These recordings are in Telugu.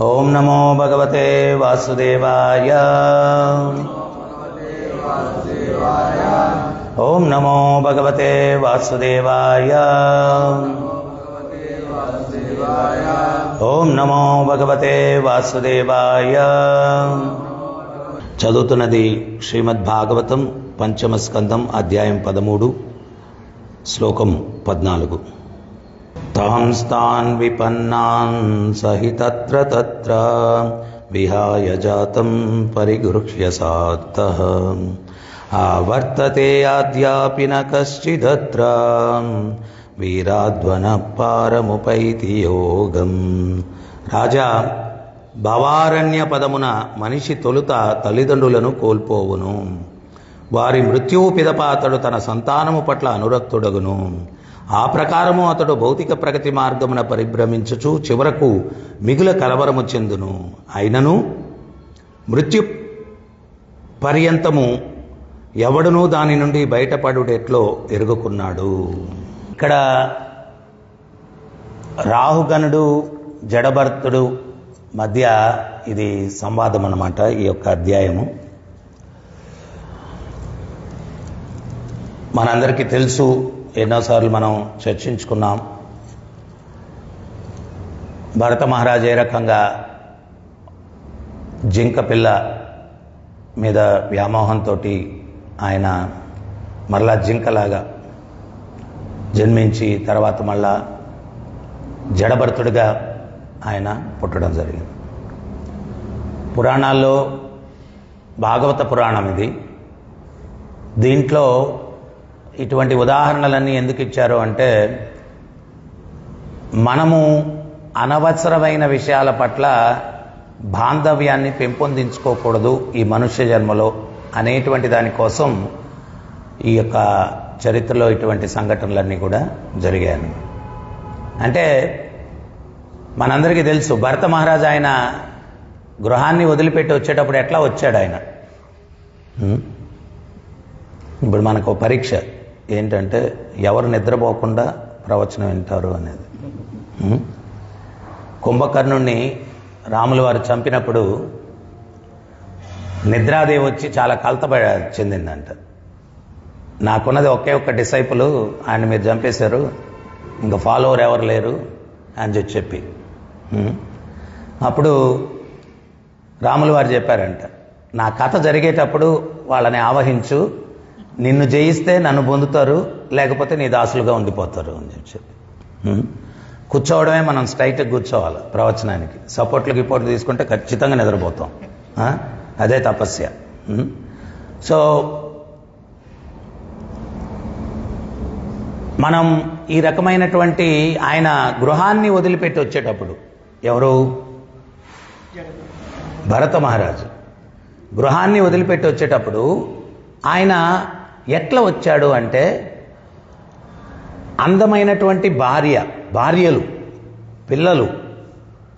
ఓం నమో భగవతే వాసుదేవాయ. ఓం నమో భగవతే వాసుదేవాయ. ఓం నమో భగవతే వాసుదేవాయ. చదువుతున్నది శ్రీమద్భాగవతం పంచమ స్కందం అధ్యాయం 13 శ్లోకం 14. తాంస్తాన్ విపన్నాన్ సహితత్ర తత్ర విహాయ జాతం పరిగృహ్య సాత్తః ఆవర్తతే ఆద్యాపి న కశ్చిదత్ర వీరాధ్వన పారముపైతి యోగం. రాజా, భవారణ్య పదమున మనిషి తొలుత తల్లిదండ్రులను కోల్పోవును. వారి మృత్యువు పిదప అతడు తన సంతానము పట్ల అనురక్తుడగును. ఆ ప్రకారము అతడు భౌతిక ప్రగతి మార్గమున పరిభ్రమించుచు చివరకు మిగుల కలవరము చెందును. అయినను మృత్యు పర్యంతము ఎవడునూ దాని నుండి బయటపడుటెట్లో ఎరుగుకున్నాడు. ఇక్కడ రాహుగణుడు జడభర్తుడు మధ్య ఇది సంవాదం అన్నమాట. ఈ యొక్క అధ్యాయము మనందరికీ తెలుసు, ఎన్నోసార్లు మనం చర్చించుకున్నాం. భరత మహారాజు ఏ రకంగా జింక పిల్ల మీద వ్యామోహంతో ఆయన మరలా జింకలాగా జన్మించి తర్వాత మళ్ళా జడభర్తుడిగా ఆయన పుట్టడం జరిగింది. పురాణాల్లో భాగవత పురాణం ఇది. దీంట్లో ఇటువంటి ఉదాహరణలన్నీ ఎందుకు ఇచ్చారు అంటే, మనము అనవసరమైన విషయాల పట్ల బాంధవ్యాన్ని పెంపొందించుకోకూడదు ఈ మనుష్య జన్మలో అనేటువంటి దానికోసం ఈ యొక్క చరిత్రలో ఇటువంటి సంఘటనలన్నీ కూడా జరిగాయి. అంటే మనందరికీ తెలుసు, భరత మహారాజు ఆయన గృహాన్ని వదిలిపెట్టి వచ్చేటప్పుడు ఎట్లా వచ్చాడు ఆయన. ఇప్పుడు మనకు పరీక్ష ఏంటంటే, ఎవరు నిద్రపోకుండా ప్రవచనం వింటారు అనేది. కుంభకర్ణుణ్ణి రాముల వారు చంపినప్పుడు నిద్రాదేవి వచ్చి చాలా కలత చెందిందంట. నాకున్నది ఒకే ఒక్క డిసైపుల్, ఆయన మీరు చంపేశారు, ఇంకా ఫాలోవర్ ఎవరు లేరు అని చెప్పి అప్పుడు రాముల వారు చెప్పారంట, నా కథ జరిగేటప్పుడు వాళ్ళని ఆవహించు, నిన్ను జయిస్తే నన్ను పొందుతారు, లేకపోతే నీ దాసులుగా ఉండిపోతారు అని చెప్పి. కూర్చోవడమే, మనం స్ట్రైట్గా కూర్చోవాలి ప్రవచనానికి. సపోర్ట్లు గిపోర్ట్లు తీసుకుంటే ఖచ్చితంగా నిద్రపోతాం. అదే తపస్య. సో మనం ఈ రకమైనటువంటి ఆయన గృహాన్ని వదిలిపెట్టి వచ్చేటప్పుడు, ఎవరు? భరత మహారాజు గృహాన్ని వదిలిపెట్టి వచ్చేటప్పుడు ఆయన ఎట్లా వచ్చాడు అంటే, అందమైనటువంటి భార్యలు, పిల్లలు,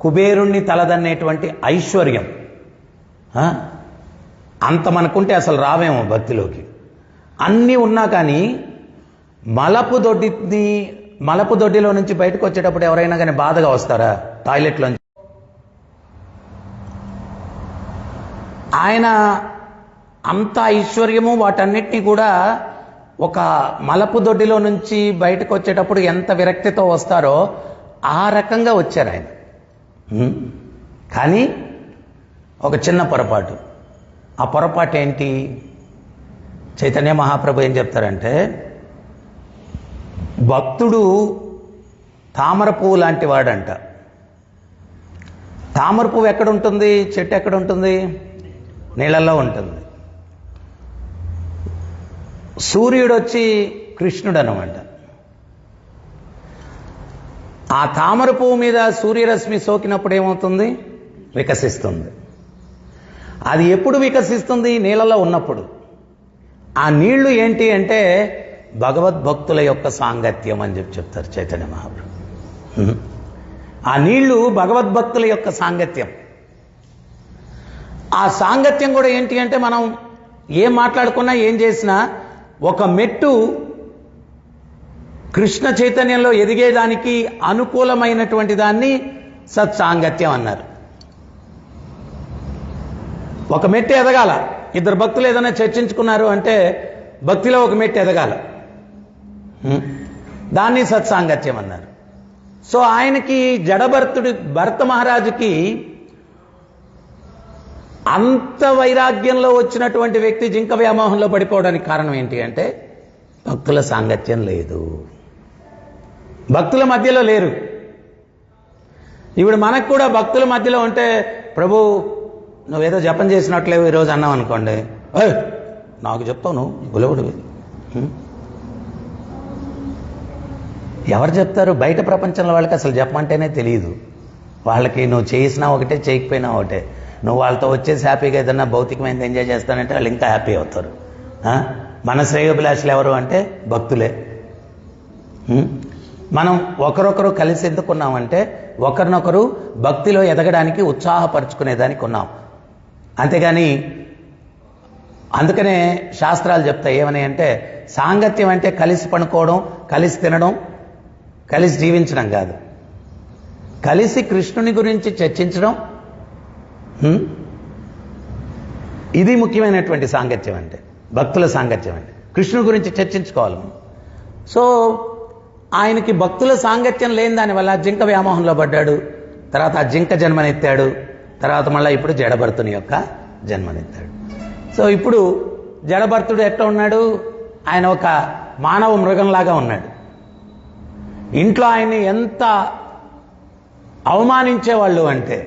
కుబేరుణ్ణి తలదన్నేటువంటి ఐశ్వర్యం, అంత మనకుంటే అసలు రావేమో భక్తిలోకి. అన్నీ ఉన్నా కానీ మలపు దొడ్డిలో నుంచి బయటకు వచ్చేటప్పుడు ఎవరైనా కానీ బాధగా వస్తారా? టాయిలెట్లో ఆయన అంత ఐశ్వర్యము వాటన్నిటినీ కూడా ఒక మలపు దొడ్డిలో నుంచి బయటకు వచ్చేటప్పుడు ఎంత విరక్తితో వస్తారో ఆ రకంగా వచ్చారు ఆయన. కానీ ఒక చిన్న పొరపాటు. ఆ పొరపాటు ఏంటి? చైతన్య మహాప్రభు ఏం చెప్తారంటే, భక్తుడు తామర పువ్వు లాంటి వాడంట. తామర పువ్వు ఎక్కడుంటుంది? చెట్టు ఎక్కడుంటుంది? నీళ్ళల్లో ఉంటుంది. సూర్యుడు వచ్చి కృష్ణుడు అనమాట. ఆ తామర పువ్వు మీద సూర్యరశ్మి సోకినప్పుడు ఏమవుతుంది? వికసిస్తుంది. అది ఎప్పుడు వికసిస్తుంది? నీళ్ళలో ఉన్నప్పుడు. ఆ నీళ్లు ఏంటి అంటే భగవద్భక్తుల యొక్క సాంగత్యం అని చెప్తారు చైతన్య మహాప్రభు. ఆ నీళ్లు భగవద్భక్తుల యొక్క సాంగత్యం. ఆ సాంగత్యం కూడా ఏంటి అంటే, మనం ఏం మాట్లాడుకున్నా ఏం చేసినా ఒక మెట్టు కృష్ణ చైతన్యంలో ఎదిగేదానికి అనుకూలమైనటువంటి దాన్ని సత్సాంగత్యం అన్నారు. ఒక మెట్టు ఎదగాల. ఇద్దరు భక్తులు ఏదైనా చర్చించుకున్నారు అంటే భక్తిలో ఒక మెట్టు ఎదగాల. దాన్ని సత్సాంగత్యం అన్నారు. సో ఆయనకి భరత మహారాజుకి అంత వైరాగ్యంలో వచ్చినటువంటి వ్యక్తి జింక వ్యామోహంలో పడిపోవడానికి కారణం ఏంటి అంటే భక్తుల సాంగత్యం లేదు, భక్తుల మధ్యలో లేరు. ఇప్పుడు మనకు కూడా భక్తుల మధ్యలో ఉంటే, ప్రభు నువ్వేదో జపం చేసినట్లేవు ఈరోజు అన్నావు అనుకోండి, నాకు చెప్తావు నువ్వు గులవుడివి. ఎవరు చెప్తారు? బయట ప్రపంచంలో వాళ్ళకి అసలు జపమంటేనే తెలియదు. వాళ్ళకి నువ్వు చేసినా ఒకటే, చేయకపోయినా ఒకటే. నువ్వు వాళ్ళతో వచ్చేసి హ్యాపీగా ఏదన్నా భౌతికమైనది ఎంజాయ్ చేస్తానంటే వాళ్ళు ఇంకా హ్యాపీ అవుతారు. మన శ్రేయోభిలాషులు ఎవరు అంటే భక్తులే. మనం ఒకరొకరు కలిసి ఎందుకున్నామంటే ఒకరినొకరు భక్తిలో ఎదగడానికి ఉత్సాహపరుచుకునేదానికి ఉన్నాం. అంతేగాని అందుకనే శాస్త్రాలు చెప్తాయి ఏమని అంటే సాంగత్యం అంటే కలిసి పడుకోవడం, కలిసి తినడం, కలిసి జీవించడం కాదు. కలిసి కృష్ణుని గురించి చర్చించడం, ఇది ముఖ్యమైనటువంటి సాంగత్యం అంటే, భక్తుల సాంగత్యం అంటే కృష్ణుని గురించి చర్చించుకోవాలి. సో ఆయనకి భక్తుల సాంగత్యం లేని దానివల్ల జింక వ్యామోహంలో పడ్డాడు. తర్వాత ఆ జింక జన్మనెత్తాడు. తర్వాత మళ్ళీ ఇప్పుడు జడభర్తుని యొక్క జన్మనెత్తాడు. సో ఇప్పుడు జడభర్తుడు ఎట్లా ఉన్నాడు? ఆయన ఒక మానవ మృగంలాగా ఉన్నాడు. ఇంట్లో ఆయన్ని ఎంత అవమానించేవాళ్ళు అంటే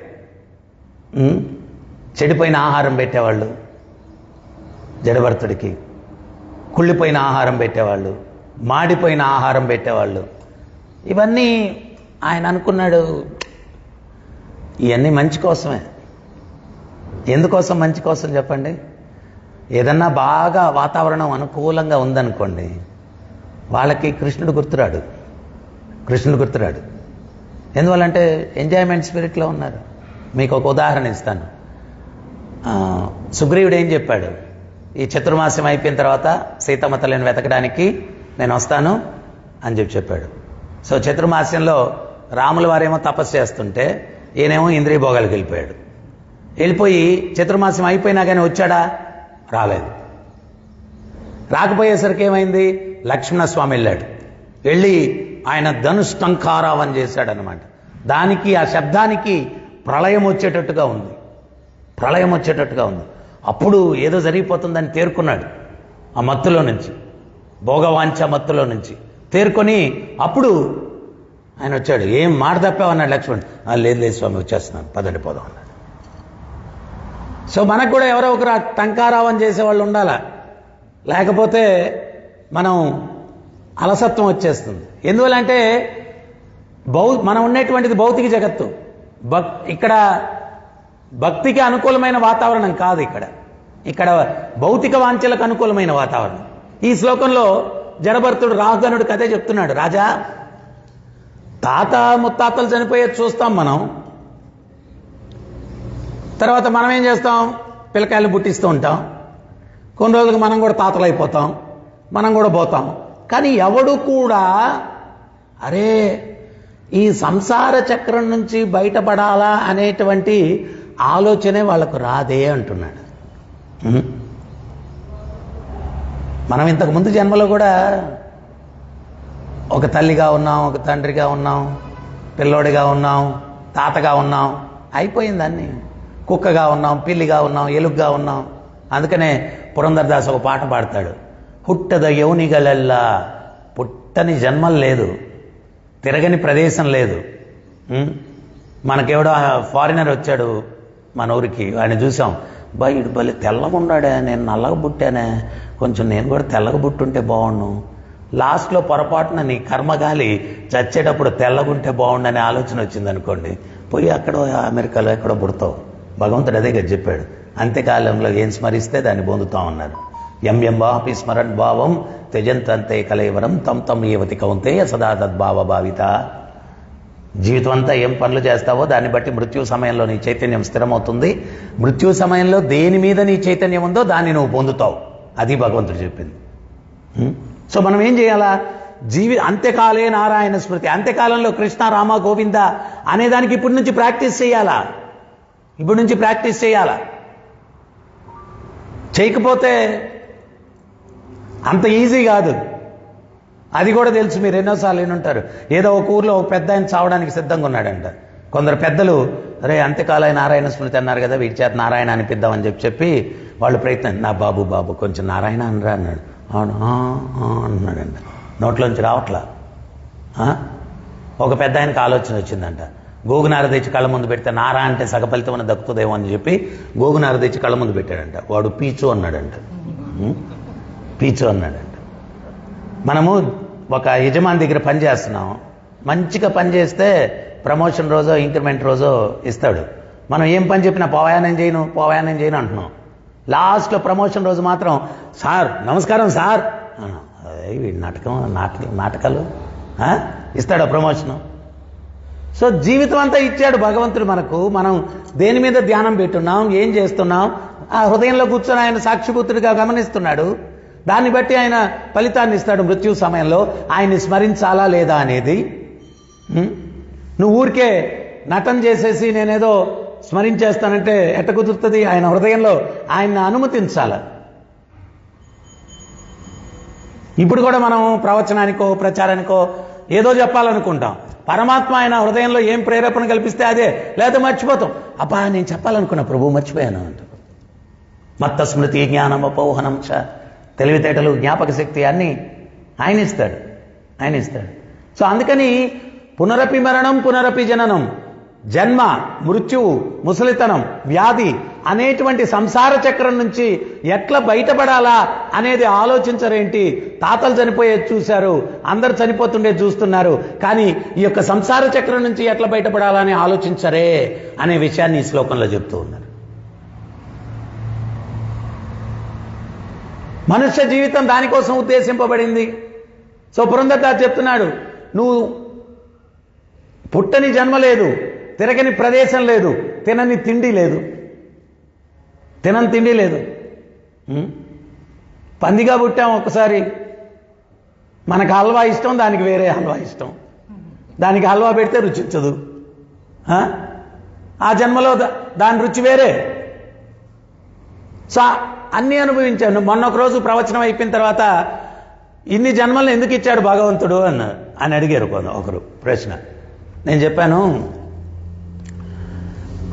చెడిపోయిన ఆహారం పెట్టేవాళ్ళు జడభర్తుడికి, కుళ్ళిపోయిన ఆహారం పెట్టేవాళ్ళు, మాడిపోయిన ఆహారం పెట్టేవాళ్ళు. ఇవన్నీ ఆయన అనుకున్నాడు ఇవన్నీ మంచి కోసమే. ఎందుకోసం? మంచి కోసం చెప్పండి. ఏదన్నా బాగా వాతావరణం అనుకూలంగా ఉందనుకోండి, వాళ్ళకి కృష్ణుడు గుర్తురాడు. ఎందువల్లంటే ఎంజాయ్మెంట్ స్పిరిట్లో ఉన్నారు. మీకు ఒక ఉదాహరణ ఇస్తాను. సుగ్రీవుడు ఏం చెప్పాడు? ఈ చతుర్మాసం అయిపోయిన తర్వాత సీతమ్మ తల్లిని వెతకడానికి నేను వస్తాను అని చెప్పాడు. సో చతుర్మాస్యంలో రాముల వారేమో తపస్సు చేస్తుంటే ఈయనేమో ఇంద్రియ భోగాలకు వెళ్ళిపోయాడు. వెళ్ళిపోయి చతుర్మాసం అయిపోయినా కానీ వచ్చాడా? రాలేదు. రాకపోయేసరికి ఏమైంది? లక్ష్మణస్వామి వెళ్ళాడు. వెళ్ళి ఆయన ధనుష్టంకారావం చేశాడనమాట. దానికి ఆ శబ్దానికి ప్రళయం వచ్చేటట్టుగా ఉంది. అప్పుడు ఏదో జరిగిపోతుందని తేరుకున్నాడు. ఆ మత్తులో నుంచి, భోగవాంఛ మత్తులో నుంచి తేరుకొని అప్పుడు ఆయన వచ్చాడు. ఏం మాట తప్పావన్నాడు లక్ష్మణ్. లేదు స్వామి వచ్చేస్తున్నాను, పదండి పోదాం అన్నాడు. సో మనకు కూడా ఎవరో ఒకరు టంకారావం చేసేవాళ్ళు ఉండాలా, లేకపోతే మనం అలసత్వం వచ్చేస్తుంది. ఎందువల్లంటే మనం ఉన్నటువంటిది భౌతిక జగత్తు. ఇక్కడ భక్తికి అనుకూలమైన వాతావరణం కాదు. ఇక్కడ భౌతిక వాంఛలకు అనుకూలమైన వాతావరణం. ఈ శ్లోకంలో జడభర్తుడు రాహుగణుడు కథే చెప్తున్నాడు. రాజా, తాత ముత్తాతలు చనిపోయేది చూస్తాం మనం. తర్వాత మనం ఏం చేస్తాం? పిల్లకాయలు పుట్టిస్తూ ఉంటాం. కొన్ని రోజులకు మనం కూడా తాతలు అయిపోతాం, మనం కూడా పోతాం. కానీ ఎవడు కూడా అరే ఈ సంసార చక్రం నుంచి బయటపడాలా అనేటువంటి ఆలోచనే వాళ్ళకు రాదే అంటున్నాడు. మనం ఇంతకు ముందు జన్మలో కూడా ఒక తల్లిగా ఉన్నాం, ఒక తండ్రిగా ఉన్నాం, పిల్లోడిగా ఉన్నాం, తాతగా ఉన్నాం, అయిపోయిందన్నీ. కుక్కగా ఉన్నాం, పిల్లిగా ఉన్నాం, ఎలుగుగా ఉన్నాం. అందుకనే పురంధరదాస్ ఒక పాట పాడతాడు. ಹುಟ್ಟದ ಯೌನಿಗಳೆಲ್ಲ పుట్టని జన్మలు లేదు, తిరగని ప్రదేశం లేదు. మనకెవడో ఫారినర్ వచ్చాడు మన ఊరికి, ఆయన చూసాం. ఇటు బలి తెల్లగా ఉన్నాడే, నేను నల్లగా పుట్టానే, కొంచెం నేను కూడా తెల్లగా పుట్టుంటే బాగుండు. లాస్ట్లో పొరపాటున నీ కర్మగాలి చచ్చేటప్పుడు తెల్లగుంటే బాగుండనే ఆలోచన వచ్చిందనుకోండి, పోయి అక్కడ అమెరికాలో ఎక్కడో పుడతావు. భగవంతుడు అదే కదా చెప్పాడు. అంత్యకాలంలో ఏం స్మరిస్తే దాన్ని పొందుతామన్నారు. ఎం వాపి స్మరణ్ భావం త్యజంతంతే కలైవరం తం ఏవతి కౌంతేయ సదా తద్భావ భావిత. జీవితం అంతా ఏం పనులు చేస్తావో దాన్ని బట్టి మృత్యు సమయంలో నీ చైతన్యం స్థిరమవుతుంది. మృత్యు సమయంలో దేని మీద నీ చైతన్యం ఉందో దాన్ని నువ్వు పొందుతావు. అది భగవంతుడు చెప్పింది. సో మనం ఏం చేయాలా? అంత్యకాలే నారాయణ స్మృతి, అంత్యకాలంలో కృష్ణ రామ గోవింద అనేదానికి ఇప్పటి నుంచి ప్రాక్టీస్ చేయాలా. చేయకపోతే అంత ఈజీ కాదు. అది కూడా తెలుసు, మీరు ఎన్నోసార్లు వినుంటారు. ఏదో ఒక ఊర్లో ఒక పెద్ద ఆయన చావడానికి సిద్ధంగా ఉన్నాడంట. కొందరు పెద్దలు అరే అంత్యకాలాయ నారాయణ స్మృతి అన్నారు కదా, వీటి చేత నారాయణ అనిపిద్దామని చెప్పి వాళ్ళు ప్రయత్నం, నా బాబు కొంచెం నారాయణ అనరా అన్నాడు. అవును అన్నాడంట. నోట్లోంచి రావట్లా. ఒక పెద్ద ఆయనకు ఆలోచన వచ్చిందంట, గోగునార తెచ్చి కళ్ళ ముందు పెడితే నారా అంటే సగఫలితం అని దక్కుతుందేమో అని చెప్పి గోగునార తెచ్చి కళ్ళ ముందు పెట్టాడంట. వాడు పీచు అన్నాడంట. పీచు అన్నాడంట. మనము ఒక యజమాని దగ్గర పని చేస్తున్నాం, మంచిగా పని చేస్తే ప్రమోషన్ రోజో ఇంక్రిమెంట్ రోజో ఇస్తాడు. మనం ఏం పని చెప్పినా పోవాయనం చేయను అంటున్నాం. లాస్ట్లో ప్రమోషన్ రోజు మాత్రం సార్ నమస్కారం సార్ వీడి నాటకాలు ఇస్తాడు ప్రమోషను. సో జీవితం అంతా ఇచ్చాడు భగవంతుడు మనకు. మనం దేని మీద ధ్యానం పెట్టున్నాం, ఏం చేస్తున్నాం, ఆ హృదయంలో కూర్చొని ఆయన సాక్షిభూతుడిగా గమనిస్తున్నాడు. దాన్ని బట్టి ఆయన ఫలితాన్ని ఇస్తాడు మృత్యు సమయంలో. ఆయన్ని స్మరించాలా లేదా అనేది. నువ్వు ఊరికే నటన చేసేసి నేనేదో స్మరించేస్తానంటే ఎట్ట కుదురుతుంది? ఆయన హృదయంలో ఆయన్ని అనుమతించాల. ఇప్పుడు కూడా మనం ప్రవచనానికో ప్రచారానికో ఏదో చెప్పాలనుకుంటాం. పరమాత్మ ఆయన హృదయంలో ఏం ప్రేరేపణ కల్పిస్తే అదే, లేదా మర్చిపోతాం. అబ్బా నేను చెప్పాలనుకున్నా ప్రభు మర్చిపోయాను అంట. మత్త స్మృతి జ్ఞానం అపోహనం చ, తెలివితేటలు జ్ఞాపక శక్తి అన్నీ ఆయన ఇస్తాడు. సో అందుకని పునరపి మరణం పునరపి జననం, జన్మ మృత్యువు ముసలితనం వ్యాధి అనేటువంటి సంసార చక్రం నుంచి ఎట్లా బయటపడాలా అనేది ఆలోచించరేంటి? తాతలు చనిపోయేది చూశారు, అందరు చనిపోతుండే చూస్తున్నారు, కానీ ఈ యొక్క సంసార చక్రం నుంచి ఎట్లా బయటపడాలా అని ఆలోచించరే అనే విషయాన్ని ఈ శ్లోకంలో చెప్తూ ఉన్నారు. మనుష్య జీవితం దానికోసం ఉద్దేశింపబడింది. సో పురంధరదాస్ చెప్తున్నాడు, నువ్వు పుట్టని జన్మ లేదు, తిరగని ప్రదేశం లేదు, తినని తిండి లేదు. పందిగా పుట్టాం ఒకసారి, మనకు హల్వా ఇష్టం, దానికి వేరే హల్వా ఇష్టం. దానికి హల్వా పెడితే రుచించదు. ఆ జన్మలో దాని రుచి వేరే. సో అన్నీ అనుభవించాను. మొన్న ఒక రోజు ప్రవచనం అయిపోయిన తర్వాత ఇన్ని జన్మలను ఎందుకు ఇచ్చాడు భగవంతుడు అని అడిగారు ఒకరు ప్రశ్న. నేను చెప్పాను,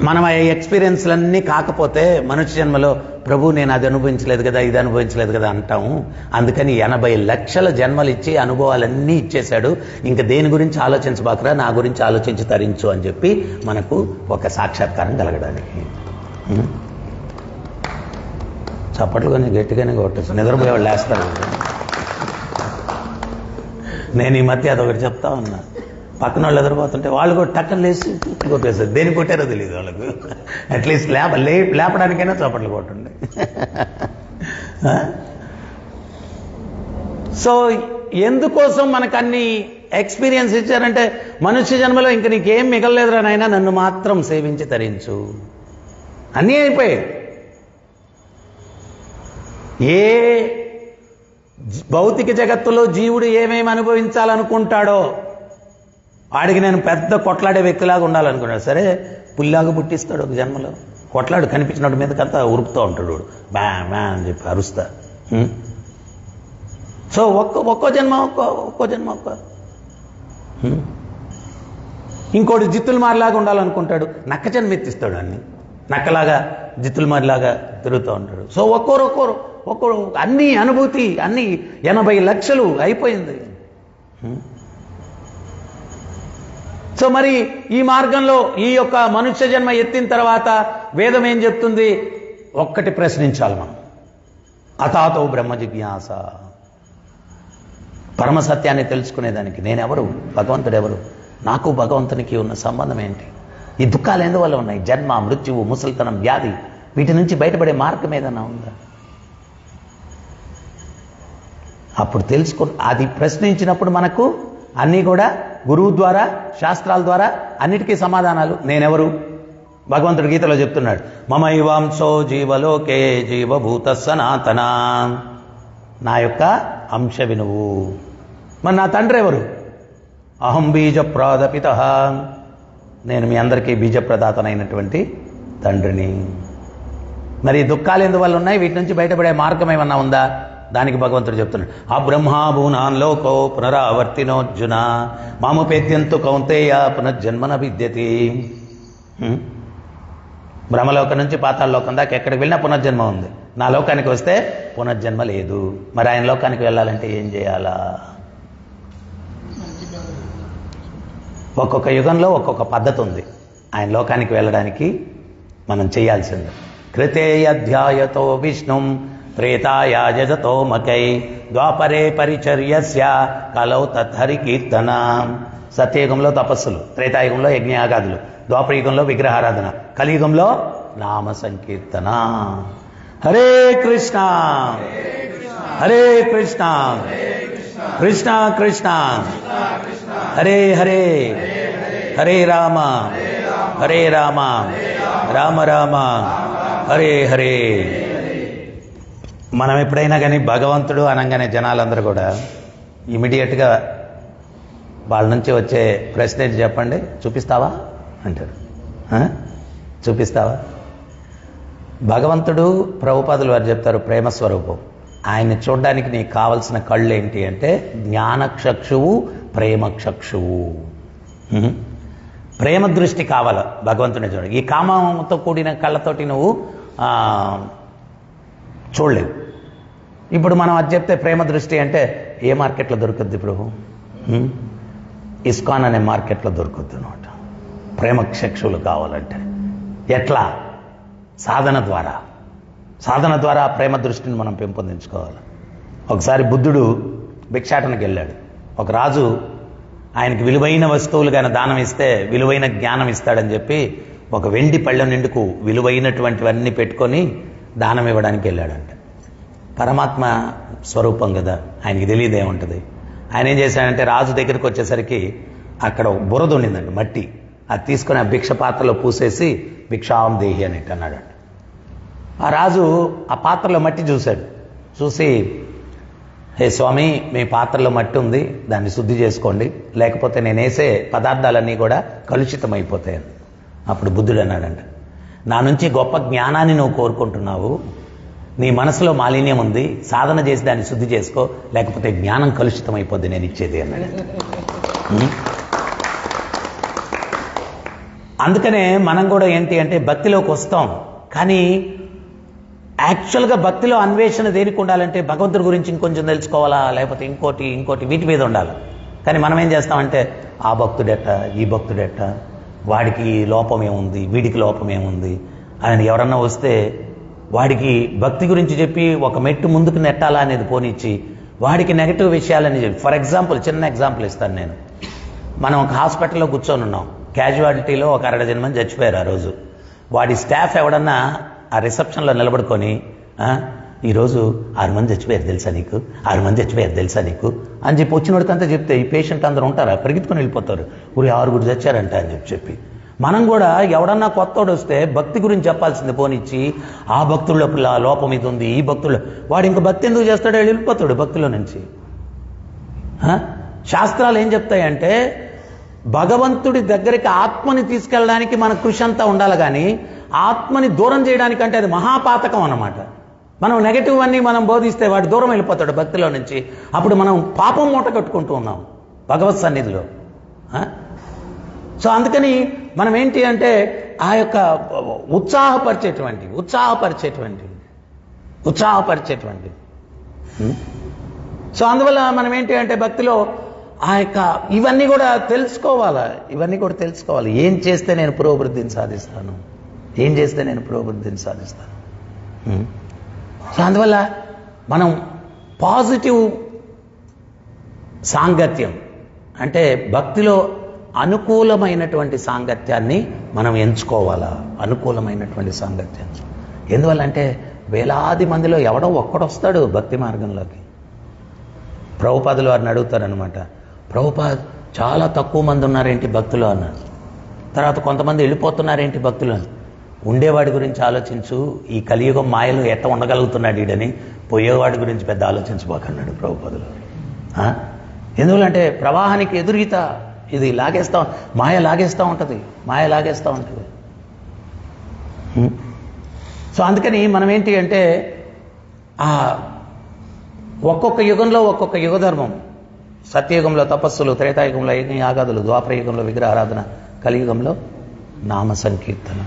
మనం ఆ ఎక్స్పీరియన్స్లన్నీ కాకపోతే మనుష్య జన్మలో ప్రభు నేను అది అనుభవించలేదు కదా, ఇది అనుభవించలేదు కదా అంటాము. అందుకని 80 లక్షల జన్మలు ఇచ్చి అనుభవాలన్నీ ఇచ్చేశాడు. ఇంకా దేని గురించి ఆలోచించబాకురా, నా గురించి ఆలోచించి తరించు అని చెప్పి మనకు ఒక సాక్షాత్కారం కలగడానికి. చప్పట్లు కానీ గట్టిగానే కొట్టేస్తాను, నిద్రపోయేవాళ్ళు లేస్తారు. నేను ఈ మధ్య అదొకటి చెప్తా ఉన్నా, పక్కన వాళ్ళు ఎదురుపోతుంటే వాళ్ళు కూడా టక్కన లేచి కొట్టేస్తారు. దేని కొట్టారో తెలియదు వాళ్ళకు. అట్లీస్ట్ లేపడానికైనా చప్పట్లు కొట్టండి. సో ఎందుకోసం మనకు అన్ని ఎక్స్పీరియన్స్ ఇచ్చారంటే, మనుష్య జన్మలో ఇంక నీకేం మిగలలేదురా నాయనా, నన్ను మాత్రం సేవించి తరించు. అన్నీ అయిపోయాయి. ఏ భౌతిక జగత్తులో జీవుడు ఏమేమి అనుభవించాలనుకుంటాడో వాడికి నేను పెద్ద కొట్లాడే వ్యక్తిలాగా ఉండాలనుకున్నాడు. సరే పుల్లాగా పుట్టిస్తాడు ఒక జన్మలో, కొట్లాడు కనిపించినట్టు మీదకంతా ఉరుకుతూ ఉంటాడు వాడు, బ్యా బ్యా అని చెప్పి అరుస్తా. సో ఒక్కో జన్మ ఇంకోటి జిత్తులు మారిలాగా ఉండాలనుకుంటాడు, నక్క జన్మెత్తిస్తాడు. అన్ని నక్కలాగా జిత్తులు మారిలాగా తిరుగుతూ ఉంటాడు. సో ఒక్కొరు అన్ని అనుభూతి అన్ని 80 లక్షలు అయిపోయింది. సో మరి ఈ మార్గంలో ఈ యొక్క మనుష్య జన్మ ఎత్తిన తర్వాత వేదం ఏం చెప్తుంది? ఒక్కటి ప్రశ్నించాలి మనం, అతాతో బ్రహ్మ జిజ్ఞాస. పరమసత్యాన్ని తెలుసుకునేదానికి నేనెవరు, భగవంతుడు ఎవరు, నాకు భగవంతునికి ఉన్న సంబంధం ఏంటి, ఈ దుఃఖాలు ఎందువల్ల ఉన్నాయి, జన్మ మృత్యువు ముసలితనం వ్యాధి, వీటి నుంచి బయటపడే మార్గం ఏదైనా ఉందా? అప్పుడు అది ప్రశ్నించినప్పుడు మనకు అన్నీ కూడా గురువు ద్వారా శాస్త్రాల ద్వారా అన్నిటికీ సమాధానాలు. నేనెవరు? భగవంతుడు గీతలో చెప్తున్నాడు, మమైవాంశో జీవలోకే జీవభూత సనాతన. నా యొక్క అంశ వినువు. మరి నా తండ్రి ఎవరు? అహం బీజప్రాదపిత. నేను మీ అందరికీ బీజప్రదాతనైనటువంటి తండ్రిని. మరి ఈ దుఃఖాలు ఎందువల్ల ఉన్నాయి? వీటి నుంచి బయటపడే మార్గం ఏమన్నా ఉందా? దానికి భగవంతుడు చెప్తున్నాడు, ఆ బ్రహ్మాభూనాన్ లోకో పునరావర్తినోర్జున మాముపేత్యంతు కౌంతేయ పునర్జన్మన విద్యతి. బ్రహ్మలోకం నుంచి పాతాళ లోకం దాకా ఎక్కడికి వెళ్ళినా పునర్జన్మ ఉంది. నా లోకానికి వస్తే పునర్జన్మ లేదు. మరి ఆయన లోకానికి వెళ్ళాలంటే ఏం చేయాలా? ఒక్కొక్క యుగంలో ఒక్కొక్క పద్ధతి ఉంది ఆయన లోకానికి వెళ్ళడానికి మనం చేయాల్సింది. కృతేయధ్యాయతో విష్ణుం త్రేతాయా జజతో మకై ద్వాపరే పరిచర్యస్య కలౌ తత్హరి కీర్తన. సత్యయుగంలో తపస్సులు, త్రేతాయుగంలో యజ్ఞయాగాదులు, ద్వాపరయుగంలో విగ్రహారాధన, కలియుగంలో నామ సంకీర్తన. హరే కృష్ణ హరే కృష్ణ కృష్ణ కృష్ణ హరే హరే హరే రామ హరే రామ రామ రామ హరే హరే. మనం ఎప్పుడైనా కానీ భగవంతుడు అనగానే జనాలందరూ కూడా ఇమీడియట్గా వాళ్ళ నుంచి వచ్చే ప్రశ్న ఏంటి చెప్పండి? చూపిస్తావా అంటారు. చూపిస్తావా? భగవంతుడు ప్రభుపాదులు వారు చెప్తారు ప్రేమస్వరూపం. ఆయన్ని చూడడానికి నీకు కావలసిన కళ్ళు ఏంటి అంటే జ్ఞానచక్షువు ప్రేమచక్షువు. ప్రేమ దృష్టి కావాలి భగవంతుని చూడ. ఈ కామంతో కూడిన కళ్ళతోటి నువ్వు చూడలేవు. ఇప్పుడు మనం అది చెప్తే ప్రేమ దృష్టి అంటే ఏ మార్కెట్లో దొరుకుద్ది ప్రభు? ఇస్కాన్ అనే మార్కెట్లో దొరుకుద్ది అనమాట. ప్రేమ చక్షువులు కావాలంటే ఎట్లా? సాధన ద్వారా. సాధన ద్వారా ప్రేమ దృష్టిని మనం పెంపొందించుకోవాలి. ఒకసారి బుద్ధుడు భిక్షాటనకి వెళ్ళాడు. ఒక రాజు ఆయనకి విలువైన వస్తువులు కానీ దానం ఇస్తే విలువైన జ్ఞానం ఇస్తాడని చెప్పి ఒక వెండి పళ్ళెం నిండుకు విలువైనటువంటివన్నీ పెట్టుకొని దానం ఇవ్వడానికి వెళ్ళాడంట. పరమాత్మ స్వరూపం కదా, ఆయనకి తెలియదేముంటుంది. ఆయన ఏం చేశాడంటే రాజు దగ్గరికి వచ్చేసరికి అక్కడ బురద ఉండిందండి, మట్టి. అది తీసుకొని ఆ భిక్ష పాత్రలో పూసేసి భిక్షాం దేహి అని అన్నాడంట. ఆ రాజు ఆ పాత్రలో మట్టి చూశాడు. చూసి, హే స్వామి, మీ పాత్రలో మట్టి ఉంది, దాన్ని శుద్ధి చేసుకోండి, లేకపోతే నేను వేసే పదార్థాలన్నీ కూడా కలుషితం అయిపోతాయి. అప్పుడు బుద్ధుడు అన్నాడంట, నా నుంచి గొప్ప జ్ఞానాన్ని నువ్వు కోరుకుంటున్నావు, నీ మనసులో మాలిన్యం ఉంది, సాధన చేసి దాన్ని శుద్ధి చేసుకో, లేకపోతే జ్ఞానం కలుషితం అయిపోద్ది నేను ఇచ్చేది అన్నాడు. అందుకనే మనం కూడా ఏంటి అంటే భక్తిలోకి వస్తాం, కానీ యాక్చువల్గా భక్తిలో అన్వేషణ దేనికి ఉండాలంటే భగవంతుడి గురించి ఇంకొంచెం తెలుసుకోవాలా, లేకపోతే ఇంకోటి వీటి మీద ఉండాలి. కానీ మనం ఏం చేస్తామంటే ఆ భక్తుడెట్ట, ఈ భక్తుడెట్ట, వాడికి లోపం ఏముంది, వీడికి లోపం ఏముంది అని ఎవరన్నా వస్తే వాడికి భక్తి గురించి చెప్పి ఒక మెట్టు ముందుకు నెట్టాలా అనేది పోనిచ్చి వాడికి నెగటివ్ విషయాలని చెప్పి. ఫర్ ఎగ్జాంపుల్, చిన్న ఎగ్జాంపుల్ ఇస్తాను నేను. మనం ఒక హాస్పిటల్లో కూర్చొని ఉన్నాం, క్యాజువాలిటీలో ఒక 60 మంది చచ్చిపోయారు ఆ రోజు. వాడి స్టాఫ్ ఎవడన్నా ఆ రిసెప్షన్లో నిలబడుకొని ఈరోజు 6 మంది చచ్చిపోయారు తెలుసా నీకు, 6 మంది చచ్చిపోయారు తెలుసా నీకు అని చెప్పి వచ్చినోడికంతా చెప్తే ఈ పేషెంట్ అందరూ ఉంటారా, పరిగెత్తుకొని వెళ్ళిపోతారు, ఊరి 6 చచ్చారంట అని చెప్పి. మనం కూడా ఎవడన్నా కొత్తోడు వస్తే భక్తి గురించి చెప్పాల్సింది పోనిచ్చి ఆ భక్తుల్లో లోపం ఇది ఉంది, ఈ భక్తుల్లో, వాడు ఇంక భక్తి ఎందుకు చేస్తాడో వెళ్ళిపోతాడు భక్తిలో నుంచి. శాస్త్రాలు ఏం చెప్తాయంటే భగవంతుడి దగ్గరికి ఆత్మని తీసుకెళ్ళడానికి మన కృషి అంతా ఉండాలి, కానీ ఆత్మని దూరం చేయడానికంటే అది మహాపాతకం అన్నమాట. మనం నెగటివ్ అన్నీ మనం బోధిస్తే వాడు దూరం వెళ్ళిపోతాడు భక్తిలో నుంచి. అప్పుడు మనం పాపం మూట కట్టుకుంటూ ఉన్నాం భగవత్ సన్నిధిలో. సో అందుకని మనం ఏంటి అంటే ఆ యొక్క ఉత్సాహపరిచేటువంటి సో అందువల్ల మనం ఏంటి అంటే భక్తిలో ఆ యొక్క ఇవన్నీ కూడా తెలుసుకోవాలి. ఏం చేస్తే నేను పురోభివృద్ధిని సాధిస్తాను, సో అందువల్ల మనం పాజిటివ్ సాంగత్యం అంటే భక్తిలో అనుకూలమైనటువంటి సాంగత్యాన్ని మనం ఎంచుకోవాలా. అనుకూలమైనటువంటి సాంగత్యం ఎందువల్ల అంటే వేలాది మందిలో ఎవడో ఒక్కడొస్తాడు భక్తి మార్గంలోకి. ప్రభుపాదులు వారిని అడుగుతారనమాట, ప్రభుపాద్ చాలా తక్కువ మంది ఉన్నారేంటి భక్తులు అన్నారు. తర్వాత కొంతమంది వెళ్ళిపోతున్నారేంటి భక్తులు అని. ఉండేవాడి గురించి ఆలోచించు, ఈ కలియుగం మాయలు ఎట్ట ఉండగలుగుతున్నాడు ఈడని, పోయేవాడి గురించి పెద్ద ఆలోచించబోకన్నాడు ప్రభుపాదులు. ఎందుకంటే ప్రవాహానికి ఎదురీత ఇది మాయ లాగేస్తూ ఉంటుంది. సో సో అందుకని మనం ఏంటి అంటే ఒక్కొక్క యుగంలో ఒక్కొక్క యుగధర్మం. సత్యయుగంలో తపస్సులు, త్రేతాయుగంలో యజ్ఞ యాగాదులు, ద్వాపర యుగంలో విగ్రహ ఆరాధన, కలియుగంలో నామ సంకీర్తన.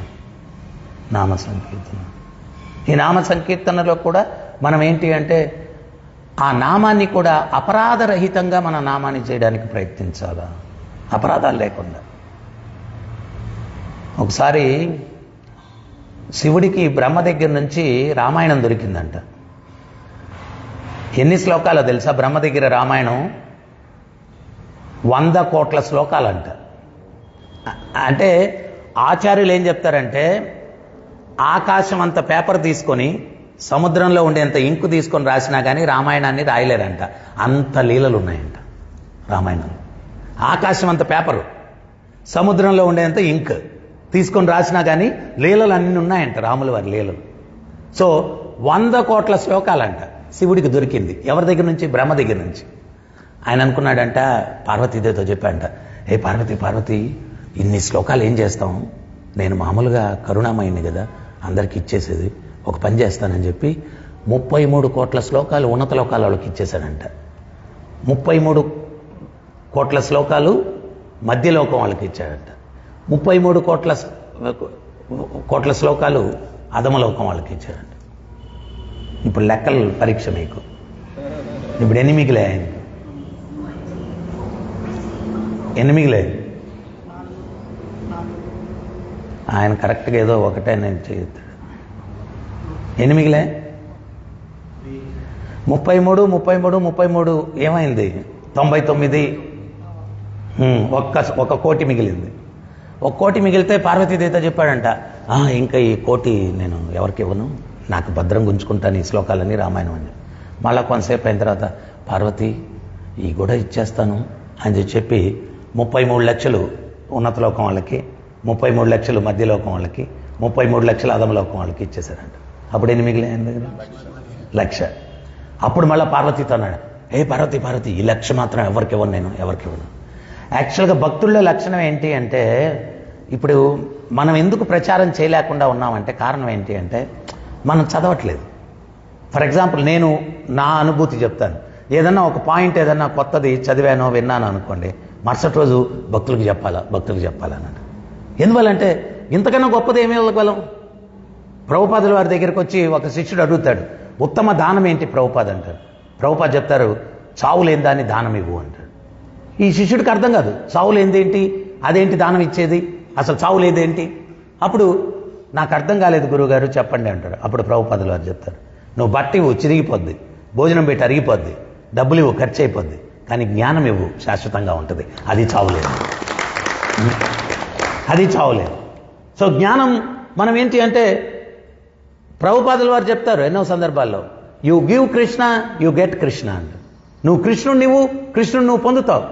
ఈ నామ సంకీర్తనలో కూడా మనం ఏంటి అంటే ఆ నామాన్ని కూడా అపరాధరహితంగా మన నామాన్ని చేయడానికి ప్రయత్నించాలా, అపరాధాలు లేకుండా. ఒకసారి శివుడికి బ్రహ్మ దగ్గర నుంచి రామాయణం దొరికిందంట. ఎన్ని శ్లోకాలో తెలుసా? బ్రహ్మ దగ్గర రామాయణం 100 కోట్ల శ్లోకాలంట. అంటే ఆచార్యులు ఏం చెప్తారంటే ఆకాశం అంత పేపర్ తీసుకొని సముద్రంలో ఉండేంత ఇంకు తీసుకొని రాసినా కానీ రామాయణాన్ని రాయలేరంట. అంత లీలలు ఉన్నాయంట రామాయణం. ఆకాశం అంత పేపరు, సముద్రంలో ఉండేంత ఇంక్ తీసుకొని రాసినా కానీ లీలలు అన్నీ ఉన్నాయంట, రాముల వారి లీలలు. సో 100 కోట్ల శ్లోకాలంట శివుడికి దొరికింది. ఎవరి దగ్గర నుంచి? బ్రహ్మ దగ్గర నుంచి. ఆయన అనుకున్నాడంట, పార్వతీదేవితో చెప్పాడంట, ఏ పార్వతి ఇన్ని శ్లోకాలు ఏం చేస్తాం, నేను మామూలుగా కరుణామయుని కదా, అందరికి ఇచ్చేసేది, ఒక పని చేస్తానని చెప్పి 33 కోట్ల శ్లోకాలు ఉన్నత లోకాల వాళ్ళకి ఇచ్చేశాడంట. 33 కోట్ల శ్లోకాలు మధ్యలోకం వాళ్ళకి ఇచ్చాడంట. 33 కోట్ల శ్లోకాలు అధమలోకం వాళ్ళకి ఇచ్చాడంట. ఇప్పుడు లెక్కల పరీక్ష మీకు. ఇప్పుడు ఎన్ని మిగిలే? ఆయన కరెక్ట్గా ఏదో ఒకటే నేను చేస్తాడు. ఎన్ని మిగిలే? 33 ఏమైంది? 99. ఒక కోటి మిగిలింది. 1 కోటి మిగిలితే పార్వతీదేవితో చెప్పాడంట, ఇంకా ఈ కోటి నేను ఎవరికి ఇవ్వను, నాకు భద్రం గుంచుకుంటాను ఈ శ్లోకాలన్నీ రామాయణం అని. మళ్ళా కొంతసేపు అయిన తర్వాత, పార్వతి ఈ కూడా ఇచ్చేస్తాను అని చెప్పి 33 లక్షలు ఉన్నత లోకం వాళ్ళకి, 33 లక్షలు మధ్యలోకం వాళ్ళకి, 33 లక్షలు అధమలోకం వాళ్ళకి ఇచ్చేశారంట. అప్పుడు ఎన్ని మిగిలిన దగ్గర? 1,00,000. అప్పుడు మళ్ళీ పార్వతితో అన్నాడు, ఏ పార్వతి ఈ 1,00,000 మాత్రం ఎవరికి ఇవ్వను, నేను ఎవరికి ఇవ్వను. యాక్చువల్గా భక్తుల్లో లక్షణం ఏంటి అంటే, ఇప్పుడు మనం ఎందుకు ప్రచారం చేయలేకుండా ఉన్నామంటే కారణం ఏంటి అంటే మనం చదవట్లేదు. ఫర్ ఎగ్జాంపుల్ నేను నా అనుభూతి చెప్తాను. ఏదన్నా ఒక పాయింట్ ఏదన్నా కొత్తది చదివానో విన్నానో అనుకోండి, మరుసటి రోజు భక్తులకు చెప్పాలన్నాడు. ఎందువల్లంటే ఇంతకన్నా గొప్పది ఏమీ ఇవ్వగలం? ప్రభుపాదుల వారి దగ్గరికి వచ్చి ఒక శిష్యుడు అడుగుతాడు, ఉత్తమ దానం ఏంటి ప్రభుపాద్ అంటాడు. ప్రభుపాద్ చెప్తారు, చావు లేని దాన్ని దానం ఇవ్వు అంటాడు. ఈ శిష్యుడికి అర్థం కాదు, చావు లేనిదేంటి, అదేంటి దానం ఇచ్చేది, అసలు చావు లేదేంటి? అప్పుడు నాకు అర్థం కాలేదు గురువుగారు, చెప్పండి అంటాడు. అప్పుడు ప్రభుపాదుల వారు చెప్తారు, నువ్వు బట్టి ఇవ్వు చిరిగిపోద్ది, భోజనం పెట్టి అరిగిపోద్ది, డబ్బులు ఇవ్వు ఖర్చు అయిపోద్ది, కానీ జ్ఞానం ఇవ్వు శాశ్వతంగా ఉంటుంది, అది చావులేదు. సో జ్ఞానం మనం ఏంటి అంటే ప్రభుపాదుల వారు చెప్తారు ఎన్నో సందర్భాల్లో, you give Krishna you get Krishna అంట. నువ్వు కృష్ణుడిని ఇవ్వు, కృష్ణుని నువ్వు పొందుతావు.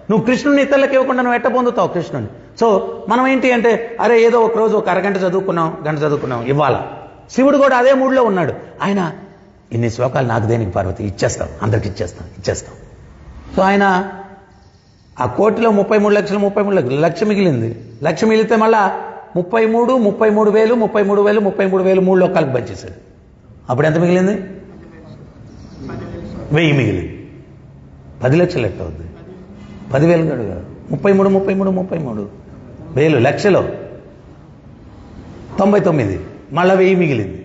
నువ్వు కృష్ణుని ఇతరులకు ఇవ్వకుండా నువ్వు ఎట్ట పొందుతావు కృష్ణుని? సో మనం ఏంటి అంటే, అరే ఏదో ఒక రోజు ఒక అరగంట చదువుకున్నాం, గంట చదువుకున్నాం, ఇవ్వాలా. శివుడు కూడా అదే మూడ్లో ఉన్నాడు. ఆయన ఇన్ని శ్లోకాలు నాకు దేనికి పార్వతి, ఇచ్చేస్తాం, అందరికి ఇచ్చేస్తాం. సో ఆయన ఆ కోటిలో 33 లక్షలు 1,00,000 మిగిలింది. 1,00,000 మిగిలితే మళ్ళా 33,000 3 లోకాలకు పంచేశాడు. అప్పుడు ఎంత మిగిలింది? 1000 మిగిలింది. 10 లక్షలు ఎట్ట అవుద్ది? 10,000 కాదు, 33,000 లక్షలో 99, మళ్ళా 1000 మిగిలింది.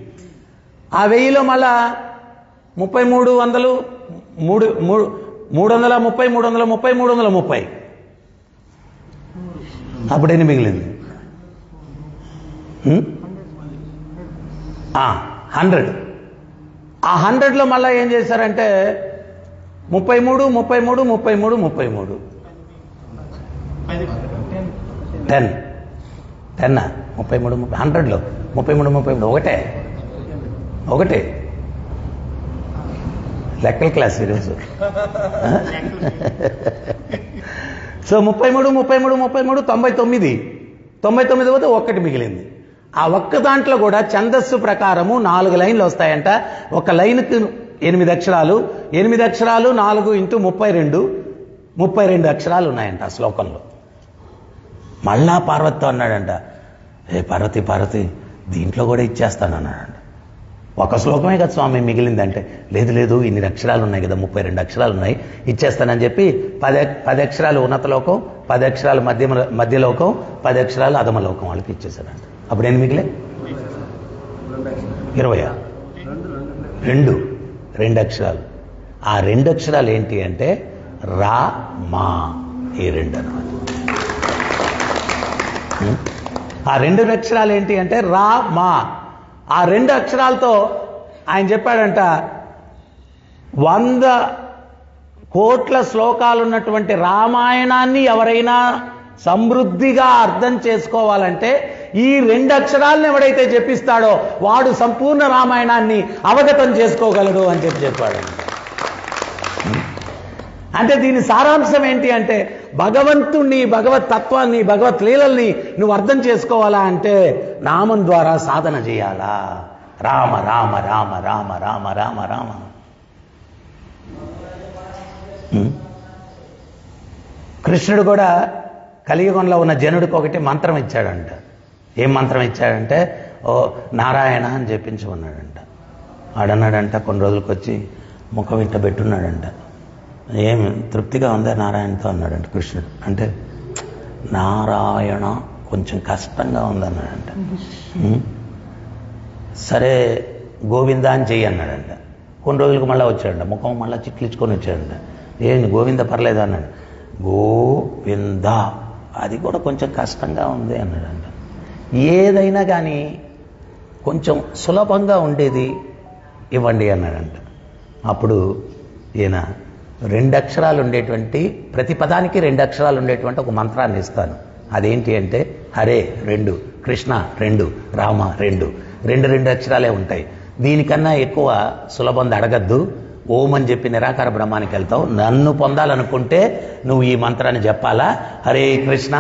ఆ 1000లో మళ్ళా 330 అప్పుడు ఎన్ని మిగిలింది? 100. ఆ 100లో మళ్ళా ఏం చేశారంటే 33 10 33 100లో 33 ఒకటే లెక్కల క్లాస్ ఈరోజు. సో 33 99 పోతే 1 మిగిలింది. ఆ ఒక్క దాంట్లో కూడా ఛందస్సు ప్రకారము 4 లైన్లు వస్తాయంట. ఒక లైన్కి 8 అక్షరాలు, 8 అక్షరాలు 4 × 32 అక్షరాలు ఉన్నాయంట ఆ శ్లోకంలో. మళ్ళా పార్వతితో అన్నాడంట, ఏ పార్వతి దీంట్లో కూడా ఇచ్చేస్తాను అన్నాడంట. ఒక శ్లోకమే కదా స్వామి మిగిలిందంటే, లేదు ఇన్ని అక్షరాలు ఉన్నాయి కదా, 32 అక్షరాలు ఉన్నాయి, ఇచ్చేస్తానని చెప్పి 10 అక్షరాలు ఉన్నత లోకం, 10 అక్షరాలు మధ్యలోకం, 10 అక్షరాలు అధమలోకం వాళ్ళకి ఇచ్చేసాడంట. అప్పుడు ఎన్ని మిగిలే? 20. 2 అక్షరాలు. ఆ 2 అక్షరాలు ఏంటి అంటే రా మా, ఈ 2 అన్నమాట. ఆ 2 అక్షరాలు ఏంటి అంటే రా మా. ఆ 2 అక్షరాలతో ఆయన చెప్పాడంట 100 కోట్ల శ్లోకాలున్నటువంటి రామాయణాన్ని ఎవరైనా సమృద్ధిగా అర్థం చేసుకోవాలంటే ఈ 2 అక్షరాలను ఎవడైతే చెప్పిస్తాడో వాడు సంపూర్ణ రామాయణాన్ని అవగతం చేసుకోగలడు అని చెప్పాడు. అంటే దీని సారాంశం ఏంటి అంటే భగవంతుణ్ణి, భగవత్ తత్వాన్ని, భగవత్ లీలల్ని నువ్వు అర్థం చేసుకోవాలా అంటే నామం ద్వారా సాధన చేయాలా. రామ రామ రామ రామ రామ రామ రామ. కృష్ణుడు కూడా కలియుగంలో ఉన్న జనుడికి ఒకటి మంత్రం ఇచ్చాడంట. ఏం మంత్రం ఇచ్చాడంటే ఓ నారాయణ అని చెప్పించుకున్నాడంట. ఆడన్నాడంట కొన్ని రోజులకు వచ్చి ముఖం ఇట్ట పెట్టున్నాడంట. ఏమి తృప్తిగా ఉందా నారాయణతో అన్నాడంట కృష్ణుడు. అంటే నారాయణ కొంచెం కష్టంగా ఉందన్నాడంట. సరే గోవింద అని చెయ్యి అన్నాడంట. కొన్ని రోజులకు మళ్ళీ వచ్చాడంట, ముఖం మళ్ళీ చిట్లించుకొని వచ్చాడంట. ఏంటి గోవింద పర్లేదు అన్నాడు. గోవింద అది కూడా కొంచెం కష్టంగా ఉంది అన్నాడంట. ఏదైనా కానీ కొంచెం సులభంగా ఉండేది ఇవ్వండి అన్నాడంట. అప్పుడు ఈయన 2 అక్షరాలు ఉండేటువంటి, ప్రతి పదానికి 2 అక్షరాలు ఉండేటువంటి ఒక మంత్రాన్ని ఇస్తాను. అదేంటి అంటే హరే 2, కృష్ణ 2, రామ 2 అక్షరాలే ఉంటాయి. దీనికన్నా ఎక్కువ సులభం అడగద్దు. ఓం అని చెప్పి నిరాకార బ్రహ్మానికి వెళ్తావు. నన్ను పొందాలనుకుంటే నువ్వు ఈ మంత్రాన్ని చెప్పాలా. హరే కృష్ణ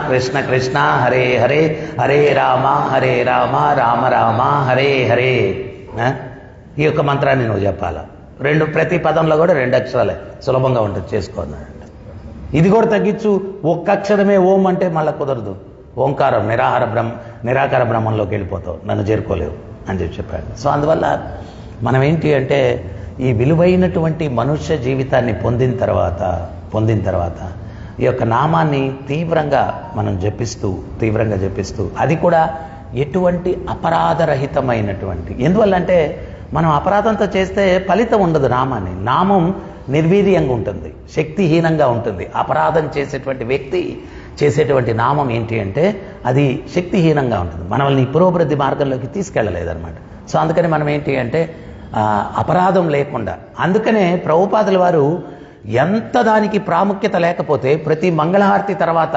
కృష్ణ కృష్ణ హరే హరే, హరే రామ రామ రామ హరే హరే. ఈ యొక్క మంత్రాన్ని నువ్వు చెప్పాలా. ప్రతి పదంలో కూడా 2 అక్షరాలే, సులభంగా ఉంటుంది, చేసుకోన్నాడంట. ఇది కూడా తగ్గించు, ఒక్క అక్షరమే ఓం అంటే మళ్ళీ కుదరదు. ఓంకారం నిరాకార బ్రహ్మంలోకి వెళ్ళిపోతావు, నన్ను చేరుకోలేవు అని చెప్పాడు. సో అందువల్ల మనం ఏంటి అంటే ఈ విలువైనటువంటి మనుష్య జీవితాన్ని పొందిన తర్వాత ఈ యొక్క నామాన్ని తీవ్రంగా మనం జపిస్తూ అది కూడా ఎటువంటి అపరాధరహితమైనటువంటి, ఎందువల్లంటే మనం అపరాధంతో చేస్తే ఫలితం ఉండదు. నామం నిర్వీర్యంగా ఉంటుంది, శక్తిహీనంగా ఉంటుంది. అపరాధం చేసేటువంటి వ్యక్తి చేసేటువంటి నామం ఏంటి అంటే అది శక్తిహీనంగా ఉంటుంది, మనల్ని పురోభివృద్ధి మార్గంలోకి తీసుకెళ్ళలేదన్నమాట. సో అందుకని మనం ఏంటి అంటే అపరాధం లేకుండా, అందుకనే ప్రభుపాదుల వారు ఎంత దానికి ప్రాముఖ్యత లేకపోతే ప్రతి మంగళహారతి తర్వాత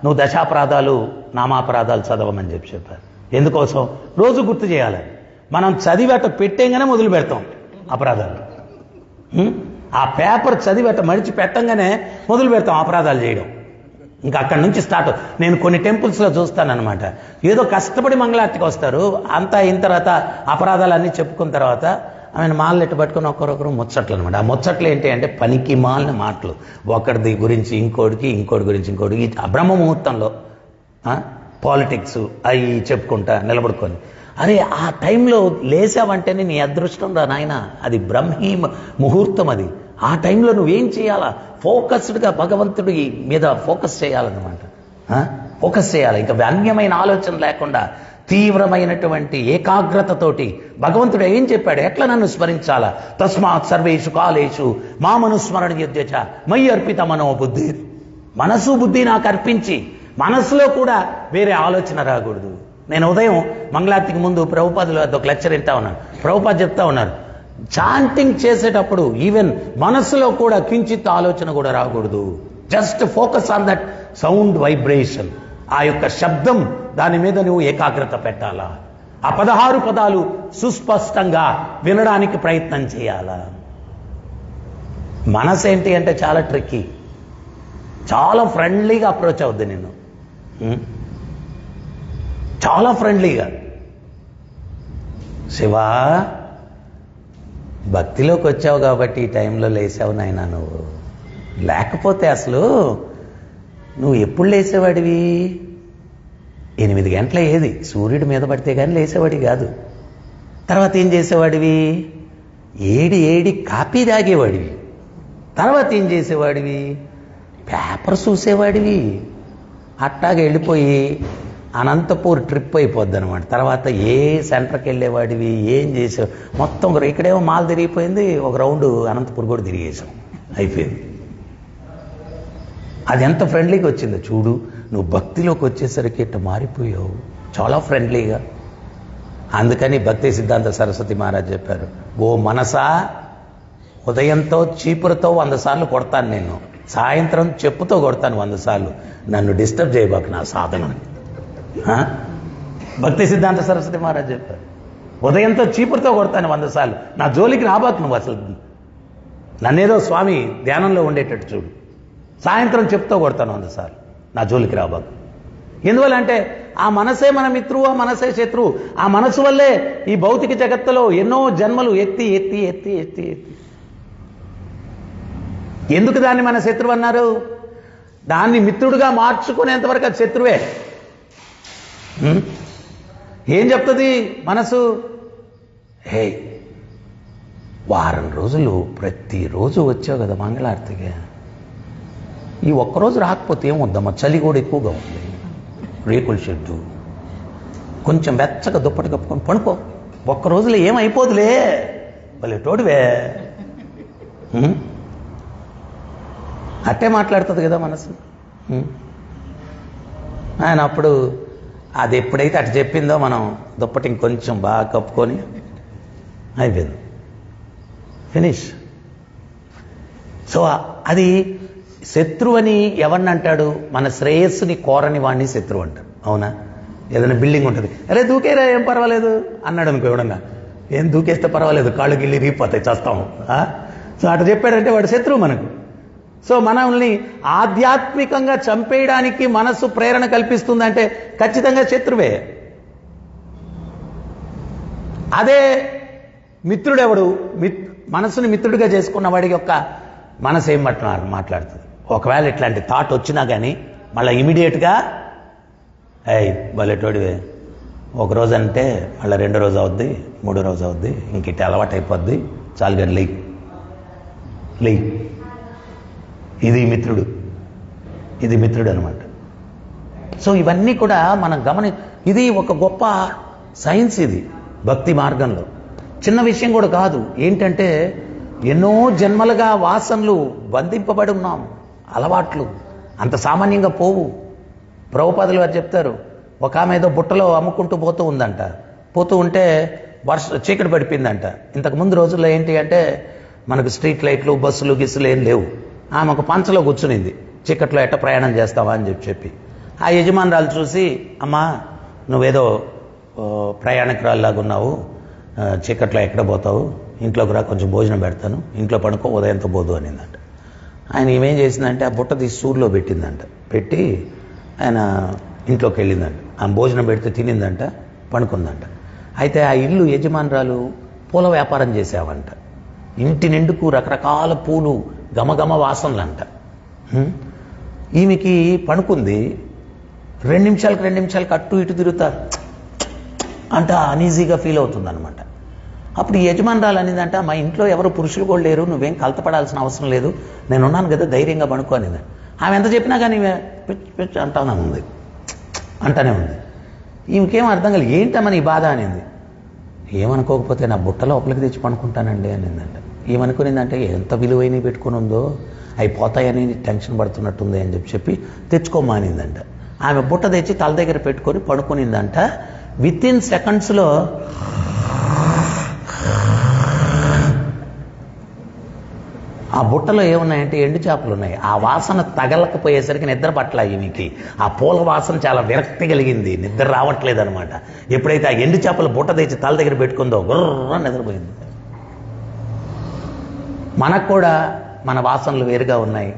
నువ్వు దశాపరాధాలు నామాపరాధాలు చదవమని చెప్పారు. ఎందుకోసం? రోజు గుర్తు చేయాలని. మనం చదివేట పెట్టేగానే మొదలు పెడతాం అపరాధాలు. ఆ పేపర్ చదివేట మడిచి పెట్టంగానే మొదలు పెడతాం అపరాధాలు చేయడం. ఇంకా అక్కడి నుంచి స్టార్ట్. నేను కొన్ని టెంపుల్స్లో చూస్తానన్నమాట, ఏదో కష్టపడి మంగళార్తికి వస్తారు, అంతా అయిన తర్వాత అపరాధాలన్నీ చెప్పుకున్న తర్వాత ఆమెను మాలలు ఎట్టు పట్టుకుని ఒకరొకరు ముచ్చట్లు అనమాట. ఆ ముచ్చట్లు ఏంటి అంటే పనికి మాలిన మాటలు, ఒకరిది గురించి ఇంకోటి గురించి ఇంకోటికి. బ్రహ్మ ముహూర్తంలో పాలిటిక్స్ అవి చెప్పుకుంటా నిలబడుకొని, అరే ఆ టైంలో లేసావంటేనే నీ అదృష్టం రా నాయన, అది బ్రహ్మీ ముహూర్తం. అది ఆ టైంలో నువ్వేం చేయాలా? ఫోకస్డ్గా భగవంతుడి మీద ఫోకస్ చేయాలన్నమాట. ఫోకస్ చేయాలి, ఇంకా అన్యమైన ఆలోచన లేకుండా తీవ్రమైనటువంటి ఏకాగ్రతతోటి భగవంతుడు ఏం చెప్పాడు, ఎట్లా నన్ను స్మరించాలా. తస్మాత్ సర్వేషు కాలేషు మామనుస్మరణ యుద్ధచ మయి అర్పిత మనోబుద్ధి. మనసు బుద్ధి నాకు అర్పించి, మనసులో కూడా వేరే ఆలోచన రాకూడదు. నేను ఉదయం మంగళార్తికి ముందు ప్రభుపాదుల వద్ద ఒక లెక్చర్ వింటా ఉన్నాను. ప్రభుపాద చెప్తా ఉన్నారు, చాంటింగ్ చేసేటప్పుడు ఈవెన్ మనసులో కూడా కించిత్ ఆలోచన కూడా రాకూడదు. Just focus on that sound vibration, ఆ యొక్క శబ్దం, దాని మీద నువ్వు ఏకాగ్రత పెట్టాలా. ఆ 16 పదాలు సుస్పష్టంగా వినడానికి ప్రయత్నం చేయాలా. మనసు ఏంటి అంటే చాలా ట్రిక్కీ, చాలా ఫ్రెండ్లీగా అప్రోచ్ అవుద్ది నిన్ను, చాలా ఫ్రెండ్లీగా. శివా భక్తిలోకి వచ్చావు కాబట్టి ఈ టైంలో లేసావు నాయనా, నువ్వు లేకపోతే అసలు నువ్వు ఎప్పుడు లేసేవాడివి? 8 గంటల ఏది సూర్యుడి మీద పడితే కానీ లేసేవాడి కాదు. తర్వాత ఏం చేసేవాడివి? AD copy తాగేవాడివి. తర్వాత ఏం చేసేవాడివి? పేపర్ చూసేవాడివి. అట్టాగా వెళ్ళిపోయి అనంతపూర్ ట్రిప్ అయిపోద్ది అనమాట. తర్వాత ఏ సెంటర్కి వెళ్ళేవాడివి, ఏం చేసావు? మొత్తం ఇక్కడేమో మాల్ తిరిగిపోయింది, ఒక రౌండ్ అనంతపూర్ కూడా తిరిగేసాం, అయిపోయింది. అది ఎంత ఫ్రెండ్లీగా వచ్చిందో చూడు. నువ్వు భక్తిలోకి వచ్చేసరికి ఇట్ట మారిపోయావు, చాలా ఫ్రెండ్లీగా. అందుకని భక్తి సిద్ధాంత సరస్వతి మహారాజ్ చెప్పారు, ఓ మనసా, ఉదయంతో చీపురుతో 100 సార్లు కొడతాను నేను, సాయంత్రం చెప్పుతో కొడతాను 100 సార్లు, నన్ను డిస్టర్బ్ చేయబాకు నా సాధనని. భక్తి సిద్ధాంత సరస్వతి మహారాజ్ చెప్పారు, ఉదయంతో చీపురుతో కొడతాను 100 సార్లు, నా జోలికి రాబాకు నువ్వు, అసలు నన్నేదో స్వామి ధ్యానంలో ఉండేటట్టు చూడు. సాయంత్రం చెప్తూ కొడతాను 100 సార్లు, నా జోలికి రాబాకు. ఎందువల్ల అంటే ఆ మనసే మన మిత్రువు, ఆ మనసే శత్రువు. ఆ మనసు వల్లే ఈ భౌతిక జగత్తులో ఎన్నో జన్మలు ఎత్తి ఎత్తి ఎత్తి ఎత్తి ఎత్తి. ఎందుకు దాన్ని మన శత్రువు అన్నారు? దాన్ని మిత్రుడుగా మార్చుకునేంతవరకు అది శత్రువే. ఏం చెప్తుంది మనసు? హే, వారం రోజులు ప్రతిరోజు వచ్చావు కదా మంగళారతిగా, ఈ ఒక్కరోజు రాకపోతే ఏమొద్దమ్మా, చలి కూడా ఎక్కువగా ఉంది, రేకుల షెడ్డు, కొంచెం వెచ్చగా దుప్పటి కప్పుకొని పడుకో, ఒక్కరోజులో ఏమైపోదులే, భలే తోడువే. అట్టే మాట్లాడుతుంది కదా మనసు. ఆయన అప్పుడు అది ఎప్పుడైతే అటు చెప్పిందో మనం దుప్పటి ఇంకొంచెం బాగా కప్పుకొని అయిపోయింది, ఫినిష్. సో అది శత్రువు అని ఎవరిని అంటాడు? మన శ్రేయస్సుని కోరని వాడిని శత్రువు అంటాడు. అవునా? ఏదైనా బిల్డింగ్ ఉంటుంది, అరే దూకేరా ఏం పర్వాలేదు అన్నాడు అనుకో ఎవడన్నా, ఏం దూకేస్తే పర్వాలేదు, కాళ్ళు గిల్లి రీపోతాయి, చేస్తాము. సో అటు చెప్పాడంటే వాడు శత్రువు మనకు. సో మనల్ని ఆధ్యాత్మికంగా చంపేయడానికి మనసు ప్రేరణ కల్పిస్తుందంటే ఖచ్చితంగా శత్రువే. అదే మిత్రుడెవడు? మనసుని మిత్రుడిగా చేసుకున్న వాడి యొక్క మనసు ఏం మాట్లాడుతుంది? ఒకవేళ ఇట్లాంటి థాట్ వచ్చినా కానీ మళ్ళీ ఇమీడియట్గా భలేటోడివే, ఒకరోజు అంటే మళ్ళీ 2వ రోజు అవుద్ది, 3వ రోజు అవుద్ది, ఇంక ఇట్లా అలవాటు అయిపోద్ది, చాలు కానీ లెయ్. ఇది మిత్రుడు, ఇది మిత్రుడు అనమాట. సో ఇవన్నీ కూడా మనం ఇది ఒక గొప్ప సైన్స్, ఇది భక్తి మార్గంలో చిన్న విషయం కూడా కాదు. ఏంటంటే ఎన్నో జన్మలుగా వాసనలు బంధింపబడి ఉన్నాం, అలవాట్లు అంత సామాన్యంగా పోవు. ప్రభుపాదులు వారు చెప్తారు, ఒక ఆమె ఏదో బుట్టలో అమ్ముకుంటూ పోతూ ఉందంట, పోతూ ఉంటే చీకటి పడిపోయిందంట. ఇంతకుముందు రోజుల్లో ఏంటి అంటే మనకు స్ట్రీట్ లైట్లు, బస్సులు గిస్సులు ఏం లేవు. ఆమె ఒక పంచలో కూర్చునింది, చీకట్లో ఎట్ట ప్రయాణం చేస్తావా అని చెప్పి. ఆ యజమానురాలు చూసి, అమ్మా నువ్వేదో ప్రయాణికురాల్లాగా ఉన్నావు, చీకట్లో ఎక్కడ పోతావు, ఇంట్లోకి రా, కొంచెం భోజనం పెడతాను, ఇంట్లో పడుకో, ఉదయంతో పోదు అనిందంట. ఆయన ఏమేం చేసిందంటే ఆ బుట్ట తీసి సూర్లో పెట్టిందంట, పెట్టి ఆయన ఇంట్లోకి వెళ్ళిందంట. ఆమె భోజనం పెడితే తినిందంట, పడుకుందంట. అయితే ఆ ఇల్లు యజమానురాలు పూల వ్యాపారం చేసావంట. ఇంటి నిండుకు రకరకాల పూలు, గమగమ వాసనలంట. ఈమెకి పడుకుంది, 2 నిమిషాలకు అటు ఇటు తిరుగుతారు అంట, అనీజీగా ఫీల్ అవుతుంది అనమాట. అప్పుడు ఈ యజమానురాలు అనిందంట, మా ఇంట్లో ఎవరు పురుషులు కూడా లేరు, నువ్వేం కలతపడాల్సిన అవసరం లేదు, నేను ఉన్నాను కదా, ధైర్యంగా పడుకో అనింది. ఆమె ఎంత చెప్పినా కానీ పిచ్చి అంటానే ఉంది. ఈమెకేం అర్థం కాదు, ఏంటమ్మని ఈ బాధ అనింది. ఏమనుకోకపోతే నా బుట్ట లోపలికి తెచ్చి పనుకుంటానండి అనిందంట. ఏమనుకునిందంటే ఎంత విలువైనవి పెట్టుకుని ఉందో అవి పోతాయని టెన్షన్ పడుతున్నట్టుంది అని చెప్పి తెచ్చుకోమానిందంట. ఆమె బుట్ట తెచ్చి తల దగ్గర పెట్టుకొని పడుకునిందంట. విత్ ఇన్ సెకండ్స్లో ఆ బుట్టలో ఏమున్నాయంటే ఎండు చేపలు ఉన్నాయి. ఆ వాసన తగలకపోయేసరికి నిద్ర పట్ల ఈమెకి ఆ పూల వాసన చాలా విరక్తి కలిగింది, నిద్ర రావట్లేదు అనమాట. ఎప్పుడైతే ఆ ఎండు చేపల బుట్ట తెచ్చి తల దగ్గర పెట్టుకుందో గుర్ర నిద్రపోయింది. మనకు కూడా మన వాసనలు వేరుగా ఉన్నాయి.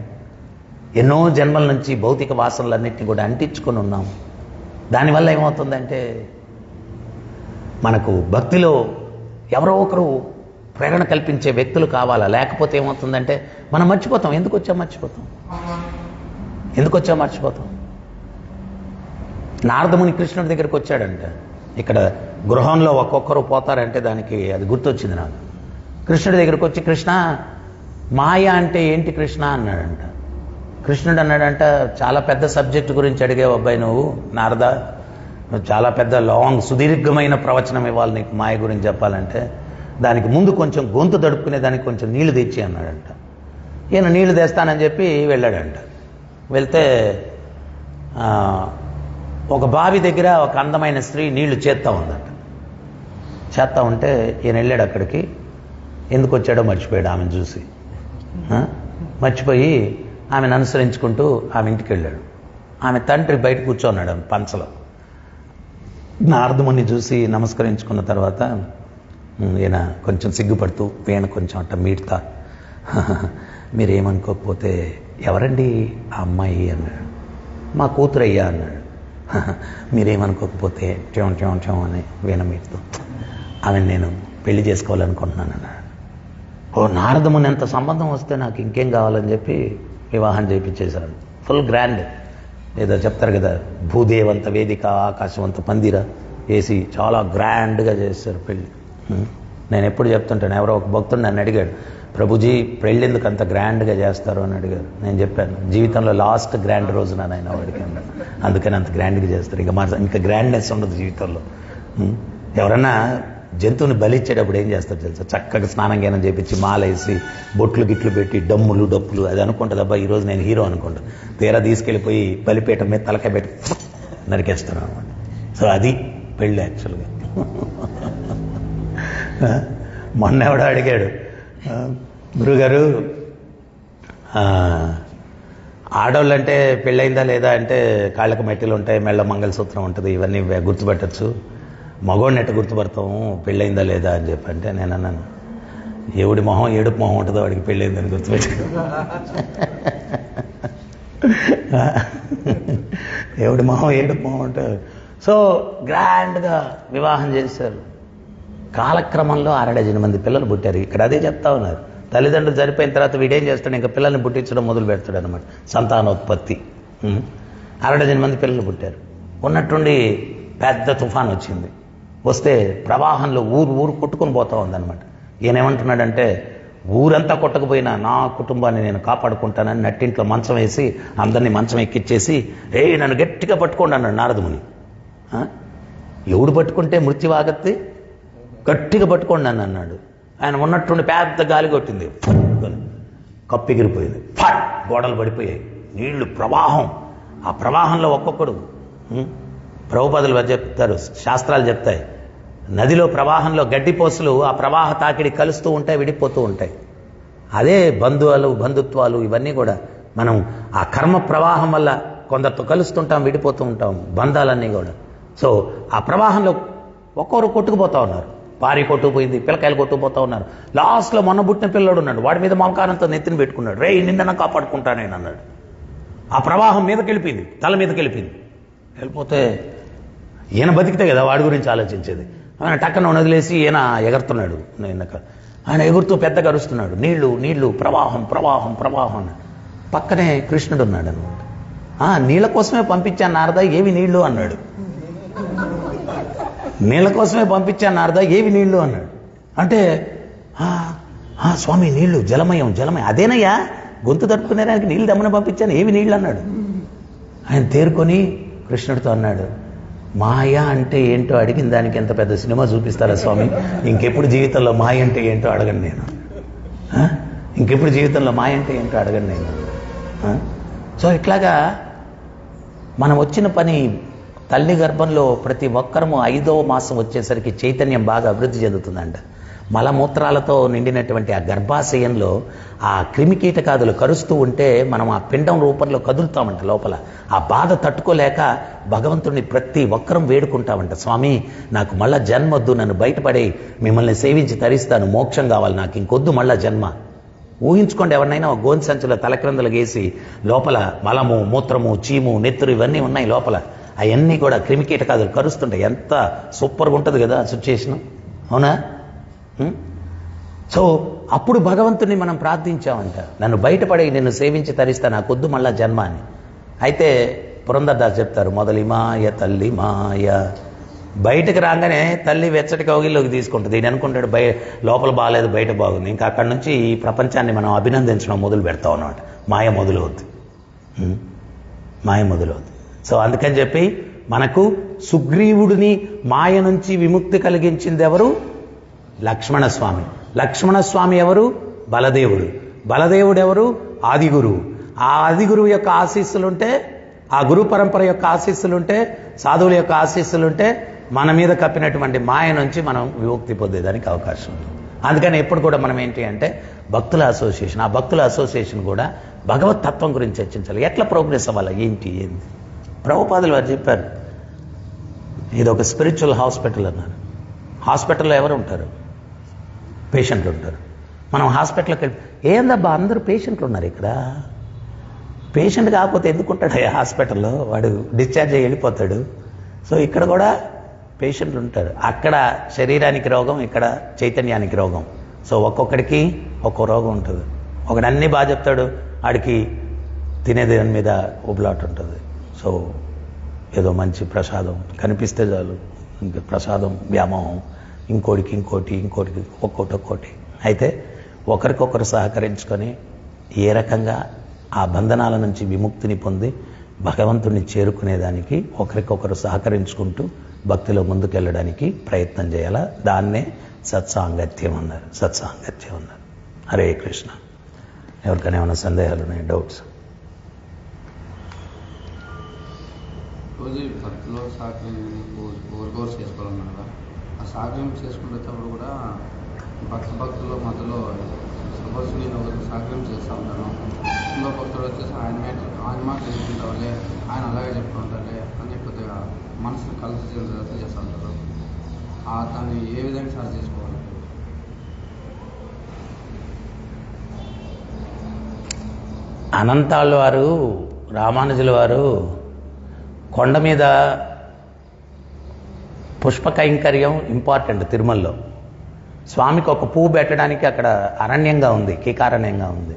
ఎన్నో జన్మల నుంచి భౌతిక వాసనలన్నింటినీ కూడా అంటించుకొని ఉన్నాం. దానివల్ల ఏమవుతుందంటే మనకు భక్తిలో ఎవరో ఒకరు ప్రేరణ కల్పించే వ్యక్తులు కావాలా, లేకపోతే ఏమవుతుందంటే మనం మర్చిపోతాం. ఎందుకు వచ్చా మర్చిపోతాం. నారదముని కృష్ణుడి దగ్గరికి వచ్చాడంట. ఇక్కడ గృహంలో ఒక్కొక్కరు పోతారంటే దానికి అది గుర్తొచ్చింది నాకు. కృష్ణుడి దగ్గరికి వచ్చి, కృష్ణ మాయ అంటే ఏంటి కృష్ణ అన్నాడంట. కృష్ణుడు అన్నాడంట, చాలా పెద్ద సబ్జెక్ట్ గురించి అడిగావు అబ్బాయి నువ్వు నారద, నువ్వు చాలా పెద్ద లాంగ్ సుదీర్ఘమైన ప్రవచనం ఇవ్వాలి నీకు మాయ గురించి చెప్పాలంటే, దానికి ముందు కొంచెం గొంతు దడుపుకునే దానికి కొంచెం నీళ్లు తెచ్చి అన్నాడంట. ఈయన నీళ్లు తెస్తానని చెప్పి వెళ్ళాడంట. వెళ్తే ఒక బావి దగ్గర ఒక అందమైన స్త్రీ నీళ్లు చేస్తూ ఉందంట. చేస్తూ ఉంటే ఈయన వెళ్ళాడు అక్కడికి. ఎందుకు వచ్చాడో మర్చిపోయాడు ఆమెను చూసి. మర్చిపోయి ఆమెను అనుసరించుకుంటూ ఆమె ఇంటికి వెళ్ళాడు. ఆమె తండ్రి బయట కూర్చోన్నాడు ఆమె పంచలో. నారదముని చూసి నమస్కరించుకున్న తర్వాత ఈయన కొంచెం సిగ్గుపడుతూ ఈయన కొంచెం అట్ట మీటుతా, మీరేమనుకోకపోతే ఎవరండి ఆ అమ్మాయి అన్నాడు. మా కూతురు అయ్యా అన్నాడు. మీరేమనుకోకపోతే చోం అని వీణ మీటుతూ, ఆమెను నేను పెళ్లి చేసుకోవాలనుకుంటున్నాను అన్నాడు. ఓ నారదముని ఎంత సంబంధం వస్తే నాకు ఇంకేం కావాలని చెప్పి వివాహం చేయించేశారు. ఫుల్ గ్రాండ్, ఏదో చెప్తారు కదా, భూదేవంత వేదిక ఆకాశవంత పందిర వేసి చాలా గ్రాండ్గా చేశారు పెళ్ళి. నేను ఎప్పుడు చెప్తుంటాను, ఎవరో ఒక భక్తుడు నన్ను అడిగాడు, ప్రభుజీ పెళ్ళి ఎందుకు అంత గ్రాండ్గా చేస్తారు అని అడిగారు. నేను చెప్పాను, జీవితంలో లాస్ట్ గ్రాండ్ రోజు నాయన వాడికి, అందుకని అంత గ్రాండ్గా చేస్తారు. ఇంకా గ్రాండ్నెస్ ఉండదు జీవితంలో. ఎవరన్నా జంతువుని బలిచ్చేటప్పుడు ఏం చేస్తారు తెలుసా, చక్కగా స్నానం జ్ఞానం చేపించి మాలేసి బొట్లు గిట్లు పెట్టి డమ్ములు డప్పులు అది అనుకుంటుంది, అబ్బా ఈరోజు నేను హీరో అనుకుంటాను. తీరా తీసుకెళ్ళిపోయి బలిపీఠం మీద తలకాయ పెట్టి నరికేస్తాను అనమాట. సో అది పెళ్ళి యాక్చువల్గా. మొన్న ఎవడో అడిగాడు, గురుగారు ఆడవాళ్ళంటే పెళ్ళయిందా లేదా అంటే కాళ్ళకు మెట్టెలు ఉంటాయి, మెళ్ళ మంగళసూత్రం ఉంటుంది, ఇవన్నీ గుర్తుపెట్టచ్చు, మగోడిని ఎట్ట గుర్తుపడతాము పెళ్ళయిందా లేదా అని చెప్పి అంటే నేను అన్నాను, ఎవడి మొహం ఏడుపు మొహం ఉంటుందో వాడికి పెళ్ళయిందని గుర్తుపెట్టాడు. ఎవడి మొహం ఏడుపు మొహం ఉంటుంది. సో గ్రాండ్గా వివాహం చేశారు. కాలక్రమంలో 6 మంది పిల్లలు పుట్టారు. ఇక్కడ అదే చెప్తా ఉన్నారు, తల్లిదండ్రులు చనిపోయిన తర్వాత వీడేం చేస్తాడు, ఇంకా పిల్లల్ని పుట్టించడం మొదలు పెడతాడు అనమాట, సంతానోత్పత్తి. 6 మంది పిల్లలు పుట్టారు. ఉన్నట్టుండి పెద్ద తుఫాన్ వచ్చింది. వస్తే ప్రవాహంలో ఊరు కొట్టుకొని పోతా ఉందన్నమాట. ఈయన ఏమంటున్నాడంటే, ఊరంతా కొట్టకపోయినా నా కుటుంబాన్ని నేను కాపాడుకుంటానని నట్టింట్లో మంచం వేసి అందరినీ మంచం ఎక్కిచ్చేసి, నన్ను గట్టిగా పట్టుకోండి అన్నాడు నారదముని. ఎవడు పట్టుకుంటే మృత్యువాగత్తి, గట్టిగా పట్టుకోండి అని అన్నాడు. ఆయన ఉన్నట్టుండి పెద్ద గాలి కొట్టింది, కప్పెగిరిపోయింది, ఫట్ గోడలు పడిపోయాయి, నీళ్లు ప్రవాహం. ఆ ప్రవాహంలో ఒక్కొక్కడు, ప్రభుపాదులు చెప్తారు, శాస్త్రాలు చెప్తాయి, నదిలో ప్రవాహంలో గడ్డిపోసులు ఆ ప్రవాహ తాకిడి కలుస్తూ ఉంటాయి, విడిపోతూ ఉంటాయి. అదే బంధుత్వాలు ఇవన్నీ కూడా మనం ఆ కర్మ ప్రవాహం వల్ల కొందరితో కలుస్తుంటాం, విడిపోతూ ఉంటాం, బంధాలన్నీ కూడా. సో ఆ ప్రవాహంలో ఒక్కొక్కరు కొట్టుకుపోతా ఉన్నారు. భార్య కొట్టుకుపోయింది, పిల్లకాయలు కొట్టుకుపోతా ఉన్నారు. లాస్ట్లో మొన్న పుట్టిన పిల్లడు ఉన్నాడు, వాడి మీద మమకారంతో నెత్తిని పెట్టుకున్నాడు, నిన్న కాపాడుకుంటానేను అన్నాడు. ఆ ప్రవాహం మీదకి వెళ్ళిపోయింది, తల మీదకి వెళ్ళిపోయింది. వెళ్ళిపోతే ఈయన బతికితే కదా వాడి గురించి ఆలోచించేది. ఆయన టక్కన వదిలేసి ఈయన ఎగరుతున్నాడు. ఆయన ఎగురుతూ పెద్దగా అరుస్తున్నాడు, నీళ్లు నీళ్లు ప్రవాహం ప్రవాహం ప్రవాహం. పక్కనే కృష్ణుడు ఉన్నాడు అనమాట. నీళ్ళ కోసమే పంపించాను నారద, ఏవి నీళ్లు అన్నాడు. నీళ్ళ కోసమే పంపించాను నారద, ఏవి నీళ్లు అన్నాడు. అంటే స్వామి నీళ్లు జలమయం జలమయం, అదేనయ్యా గొంతు తట్టుకునేదానికి నీళ్ళు దమ్మని పంపించాను, ఏవి నీళ్ళు అన్నాడు. ఆయన తేరుకొని కృష్ణుడితో అన్నాడు, మాయ అంటే ఏంటో అడిగిన దానికి ఎంత పెద్ద సినిమా చూపిస్తారా స్వామి, ఇంకెప్పుడు జీవితంలో మాయ అంటే ఏంటో అడగను నేను, ఇంకెప్పుడు జీవితంలో మాయ అంటే ఏంటో అడగను నేను. సో ఇట్లాగా మనం వచ్చిన పని, తల్లి గర్భంలో ప్రతి ఒక్కరము 5వ మాసం వచ్చేసరికి చైతన్యం బాగా అభివృద్ధి చెందుతుందంట. మలమూత్రాలతో నిండినటువంటి ఆ గర్భాశయంలో ఆ క్రిమికీటకాదులు కరుస్తూ ఉంటే మనం ఆ పిండం రూపంలో కదులుతామంట లోపల. ఆ బాధ తట్టుకోలేక భగవంతుడిని ప్రతి ఒక్కరం వేడుకుంటామంట, స్వామి నాకు మళ్ళా జన్మొద్దు, నన్ను బయటపడే, మిమ్మల్ని సేవించి తరిస్తాను, మోక్షం కావాలి నాకు, ఇంకొద్దు మళ్ళా జన్మ. ఊహించుకోండి, ఎవరినైనా ఒక గోని సంచులో తలక్రిందలు గేసి లోపల మలము మూత్రము చీము నెత్తురు ఇవన్నీ ఉన్నాయి లోపల, అవన్నీ కూడా క్రిమికీటకాదులు కరుస్తుంటాయి. ఎంత సూపర్గా ఉంటుంది కదా ఆ సిచ్యుయేషన్, అవునా? సో అప్పుడు భగవంతుని మనం ప్రార్థించామంట, నన్ను బయటపడి నిన్ను సేవించి తరిస్తా, నాకొద్దు మళ్ళా జన్మ అని. అయితే పురందరదాస్ చెప్తారు, మొదలి మాయ తల్లి మాయ, బయటకు రాగానే తల్లి వెచ్చటి కౌగిల్లోకి తీసుకుంటుంది. ఈయన అనుకుంటాడు లోపల బాగాలేదు, బయట బాగుంది. ఇంకా అక్కడి నుంచి ఈ ప్రపంచాన్ని మనం అభినందించడం మొదలు పెడతాం అన్నమాట. మాయ మొదలవుద్ది, మాయ మొదలవుద్ది. సో అందుకని చెప్పి మనకు సుగ్రీవుడిని మాయ నుంచి విముక్తి కలిగించింది ఎవరు? లక్ష్మణస్వామి. లక్ష్మణస్వామి ఎవరు? బలదేవుడు. బలదేవుడు ఎవరు? ఆదిగురువు. ఆ ఆదిగురువు యొక్క ఆశీస్సులుంటే, ఆ గురు పరంపర యొక్క ఆశీస్సులుంటే, సాధువుల యొక్క ఆశీస్సులుంటే మన మీద కప్పినటువంటి మాయ నుంచి మనం విముక్తి పొందేదానికి అవకాశం ఉంది. అందుకని ఎప్పుడు కూడా మనం ఏంటి అంటే భక్తుల అసోసియేషన్, ఆ భక్తుల అసోసియేషన్ కూడా భగవత్ తత్వం గురించి చర్చించాలి. ఎట్లా ప్రోగ్రెస్ అవ్వాలి, ఏంటి ప్రభుపాదులు వారు చెప్పారు, ఇది ఒక స్పిరిచువల్ హాస్పిటల్ అన్నారు. హాస్పిటల్లో ఎవరు ఉంటారు? పేషెంట్లు ఉంటారు. మనం హాస్పిటల్కి వెళ్ళి ఏందబ్బా అందరూ పేషెంట్లు ఉన్నారు ఇక్కడ, పేషెంట్ కాకపోతే ఎందుకుంటాడు హాస్పిటల్లో, వాడు డిశ్చార్జ్ అయ్యి వెళ్ళిపోతాడు. సో ఇక్కడ కూడా పేషెంట్లు ఉంటారు. అక్కడ శరీరానికి రోగం, ఇక్కడ చైతన్యానికి రోగం. సో ఒక్కొక్కడికి ఒక్కో రోగం ఉంటుంది. ఒకడు అన్నీ బాగా చెప్తాడు, ఆడికి తినేది దాని మీద ఉబలాట్ ఉంటుంది. సో ఏదో మంచి ప్రసాదం కనిపిస్తే చాలు, ఇంకా ప్రసాదం వ్యామోహం, ఇంకోటికి ఇంకోటి, ఇంకోటికి ఒక్కోటి. అయితే ఒకరికొకరు సహకరించుకొని ఏ రకంగా ఆ బంధనాల నుంచి విముక్తిని పొంది భగవంతుడిని చేరుకునేదానికి ఒకరికొకరు సహకరించుకుంటూ భక్తిలో ముందుకెళ్ళడానికి ప్రయత్నం చేయాలా. దాన్నే సత్సాంగత్యం అన్నారు. సత్సాంగత్యం అన్నారు. హరే కృష్ణ. ఎవరికైనా ఏమైనా సందేహాలు ఉన్నాయి, డౌట్స్? రోజు భక్తిలో ఓవర్గోర్ చేసుకోవాలన్నారు కదా, ఆ సహకారం చేసుకునేటప్పుడు కూడా భక్తుల మధ్యలో సపోజ్ నేను ఒకరికి సహకారం చేస్తూ ఉంటాను, ఇంకో భక్తుడు వచ్చేసి ఆయన మాట తెలుసుకుంటారులే, ఆయన అలాగే చెప్పుకుంటారులే అని కొద్దిగా మనసును కలిసి చేస్తూ ఉంటారు. దాన్ని ఏ విధంగా సరి చేసుకోవాలి? అనంతాళ్ళు వారు, రామానుజుల వారు కొండ మీద పుష్ప కైంకర్యం ఇంపార్టెంట్. తిరుమలలో స్వామికి ఒక పువ్వు పెట్టడానికి అక్కడ అరణ్యంగా ఉంది, కీకారణ్యంగా ఉంది.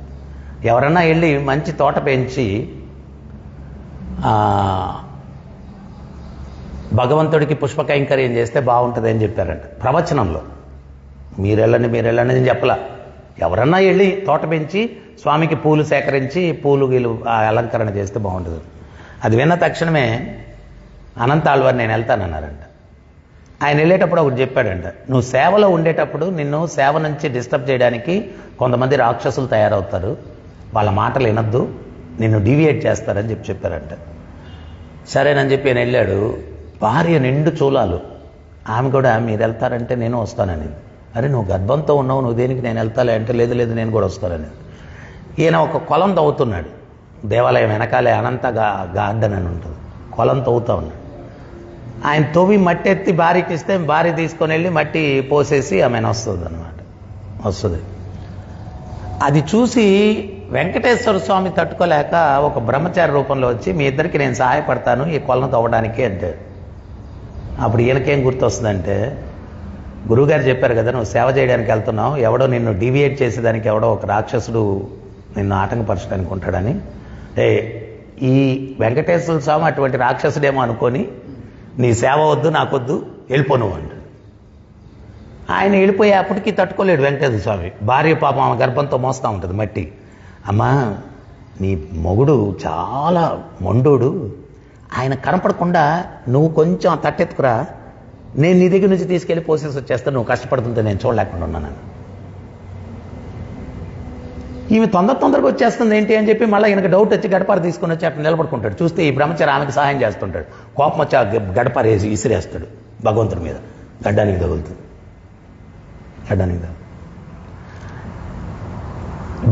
ఎవరన్నా వెళ్ళి మంచి తోట పెంచి భగవంతుడికి పుష్ప కైంకర్యం చేస్తే బాగుంటుంది అని చెప్పారంట ప్రవచనంలో. మీరెళ్ళండి అని చెప్పలా. ఎవరన్నా వెళ్ళి తోట పెంచి స్వామికి పూలు సేకరించి పూలు గీలు అలంకరణ చేస్తే బాగుంటుంది. అది విన్న తక్షణమే అనంతాళ్వారు నేను వెళ్తానన్నారంట. ఆయన వెళ్ళేటప్పుడు ఒకటి చెప్పాడంట, నువ్వు సేవలో ఉండేటప్పుడు నిన్ను సేవ నుంచి డిస్టర్బ్ చేయడానికి కొంతమంది రాక్షసులు తయారవుతారు, వాళ్ళ మాటలు వినొద్దు, నిన్ను డీవియేట్ చేస్తారని చెప్పారంట. సరేనని చెప్పి ఆయన వెళ్ళాడు. భార్య నిండు చూలాలు, ఆమె కూడా మీరు వెళ్తారంటే నేను వస్తానని. అరే నువ్వు గర్భంతో ఉన్నావు, నువ్వు దేనికి నేను వెళ్తాలే అంటే లేదు నేను కూడా వస్తానని. ఈయన ఒక కొలం తవ్వుతున్నాడు, దేవాలయం వెనకాలే అనంత గార్డెన్ అని ఉంటుంది, కొలం తవ్వుతూ ఉన్నాడు. ఆయన తవ్వి మట్టి ఎత్తి భార్యకి ఇస్తే భార్య తీసుకొని వెళ్ళి మట్టి పోసేసి ఆమెను వస్తుంది. అది చూసి వెంకటేశ్వర స్వామి తట్టుకోలేక ఒక బ్రహ్మచారి రూపంలో వచ్చి మీ ఇద్దరికి నేను సహాయపడతాను ఈ కొలను తవ్వడానికి అంటే. అప్పుడు ఈయనకేం గుర్తొస్తుందంటే, గురువుగారు చెప్పారు కదా నువ్వు సేవ చేయడానికి వెళ్తున్నావు, ఎవడో నిన్ను డీవియేట్ చేసేదానికి ఎవడో ఒక రాక్షసుడు నిన్ను ఆటంకపరచడానికి ఉంటాడని. ఈ వెంకటేశ్వర స్వామి అటువంటి రాక్షసుడేమో అనుకొని నీ సేవ వద్దు, నాకొద్దు, వెళ్ళిపోను అంటాడు. ఆయన వెళ్ళిపోయేప్పటికీ తట్టుకోలేడు వెంకటేశ్వర స్వామి. భార్య పాపం ఆమె గర్భంతో మోస్తూ ఉంటుంది మట్టి. అమ్మా నీ మొగుడు చాలా మొండోడు, ఆయన కనపడకుండా నువ్వు కొంచెం తట్టెత్తుకురా, నేను నీ దగ్గర నుంచి తీసుకెళ్ళి పోసేసి వచ్చేస్తాను, నువ్వు కష్టపడుతుంటే నేను చూడలేకుండా ఉన్నాను. ఈమె తొందరగా వచ్చేస్తుంది ఏంటి అని చెప్పి మళ్ళీ ఈయనకు డౌట్ వచ్చి గడపార తీసుకుని వచ్చి అట్లా నిలబడుకుంటాడు. చూస్తే ఈ బ్రహ్మచారి ఆమెకి సహాయం చేస్తుంటాడు. కోపం వచ్చి ఆ గడపార వేసి ఇసిరేస్తాడు భగవంతుడి మీద, గడ్డానికి తగులుతుంది.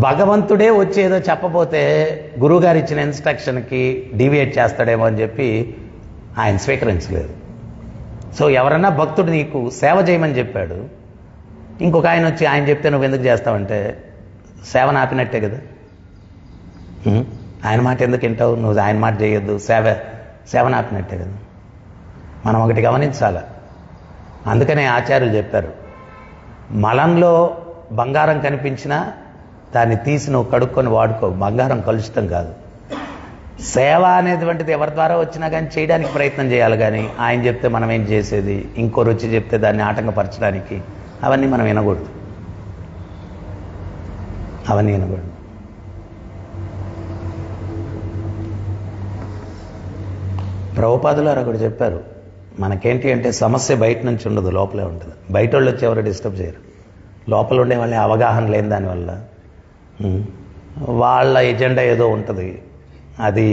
భగవంతుడే వచ్చి ఏదో చెప్పబోతే గురువుగారు ఇచ్చిన ఇన్స్ట్రక్షన్కి డీవియేట్ చేస్తాడేమో అని చెప్పి ఆయన స్వీకరించలేదు. సో ఎవరన్నా భక్తుడు నీకు సేవ చేయమని చెప్పాడు, ఇంకొక ఆయన వచ్చి ఆయన చెప్తే నువ్వు ఎందుకు చేస్తావంటే సేవను ఆపినట్టే కదా. ఆయన మాట ఎందుకు వింటావు, నువ్వు ఆయన మాట చేయొద్దు, సేవను ఆపినట్టే కదా. మనం ఒకటి గమనించాలి. అందుకనే ఆచార్యులు చెప్పారు, మలంలో బంగారం కనిపించినా దాన్ని తీసి నువ్వు కడుక్కొని వాడుకో, బంగారం కలుషితం కాదు. సేవ అనేటువంటిది ఎవరి ద్వారా వచ్చినా కానీ చేయడానికి ప్రయత్నం చేయాలి, కానీ ఆయన చెప్తే మనం ఏం చేసేది, ఇంకోరు వచ్చి చెప్తే దాన్ని ఆటంకపరచడానికి అవన్నీ మనం వినకూడదు. అవన్నీ వినకూడదు. ప్రభుపాదులు వారు ఒకటి చెప్పారు, మనకేంటి అంటే సమస్య బయట నుంచి ఉండదు, లోపలే ఉంటుంది. బయట వాళ్ళు వచ్చి ఎవరు డిస్టర్బ్ చేయరు. లోపల ఉండే వాళ్ళని అవగాహన లేని దానివల్ల వాళ్ళ ఎజెండా ఏదో ఉంటుంది, అది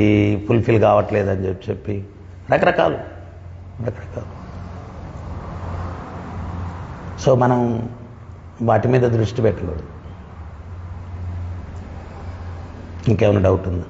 ఫుల్ఫిల్ కావట్లేదని చెప్పి రకరకాలు. సో మనం వాటి మీద దృష్టి పెట్టకూడదు. ఇంకేమైనా డౌట్ ఉందా?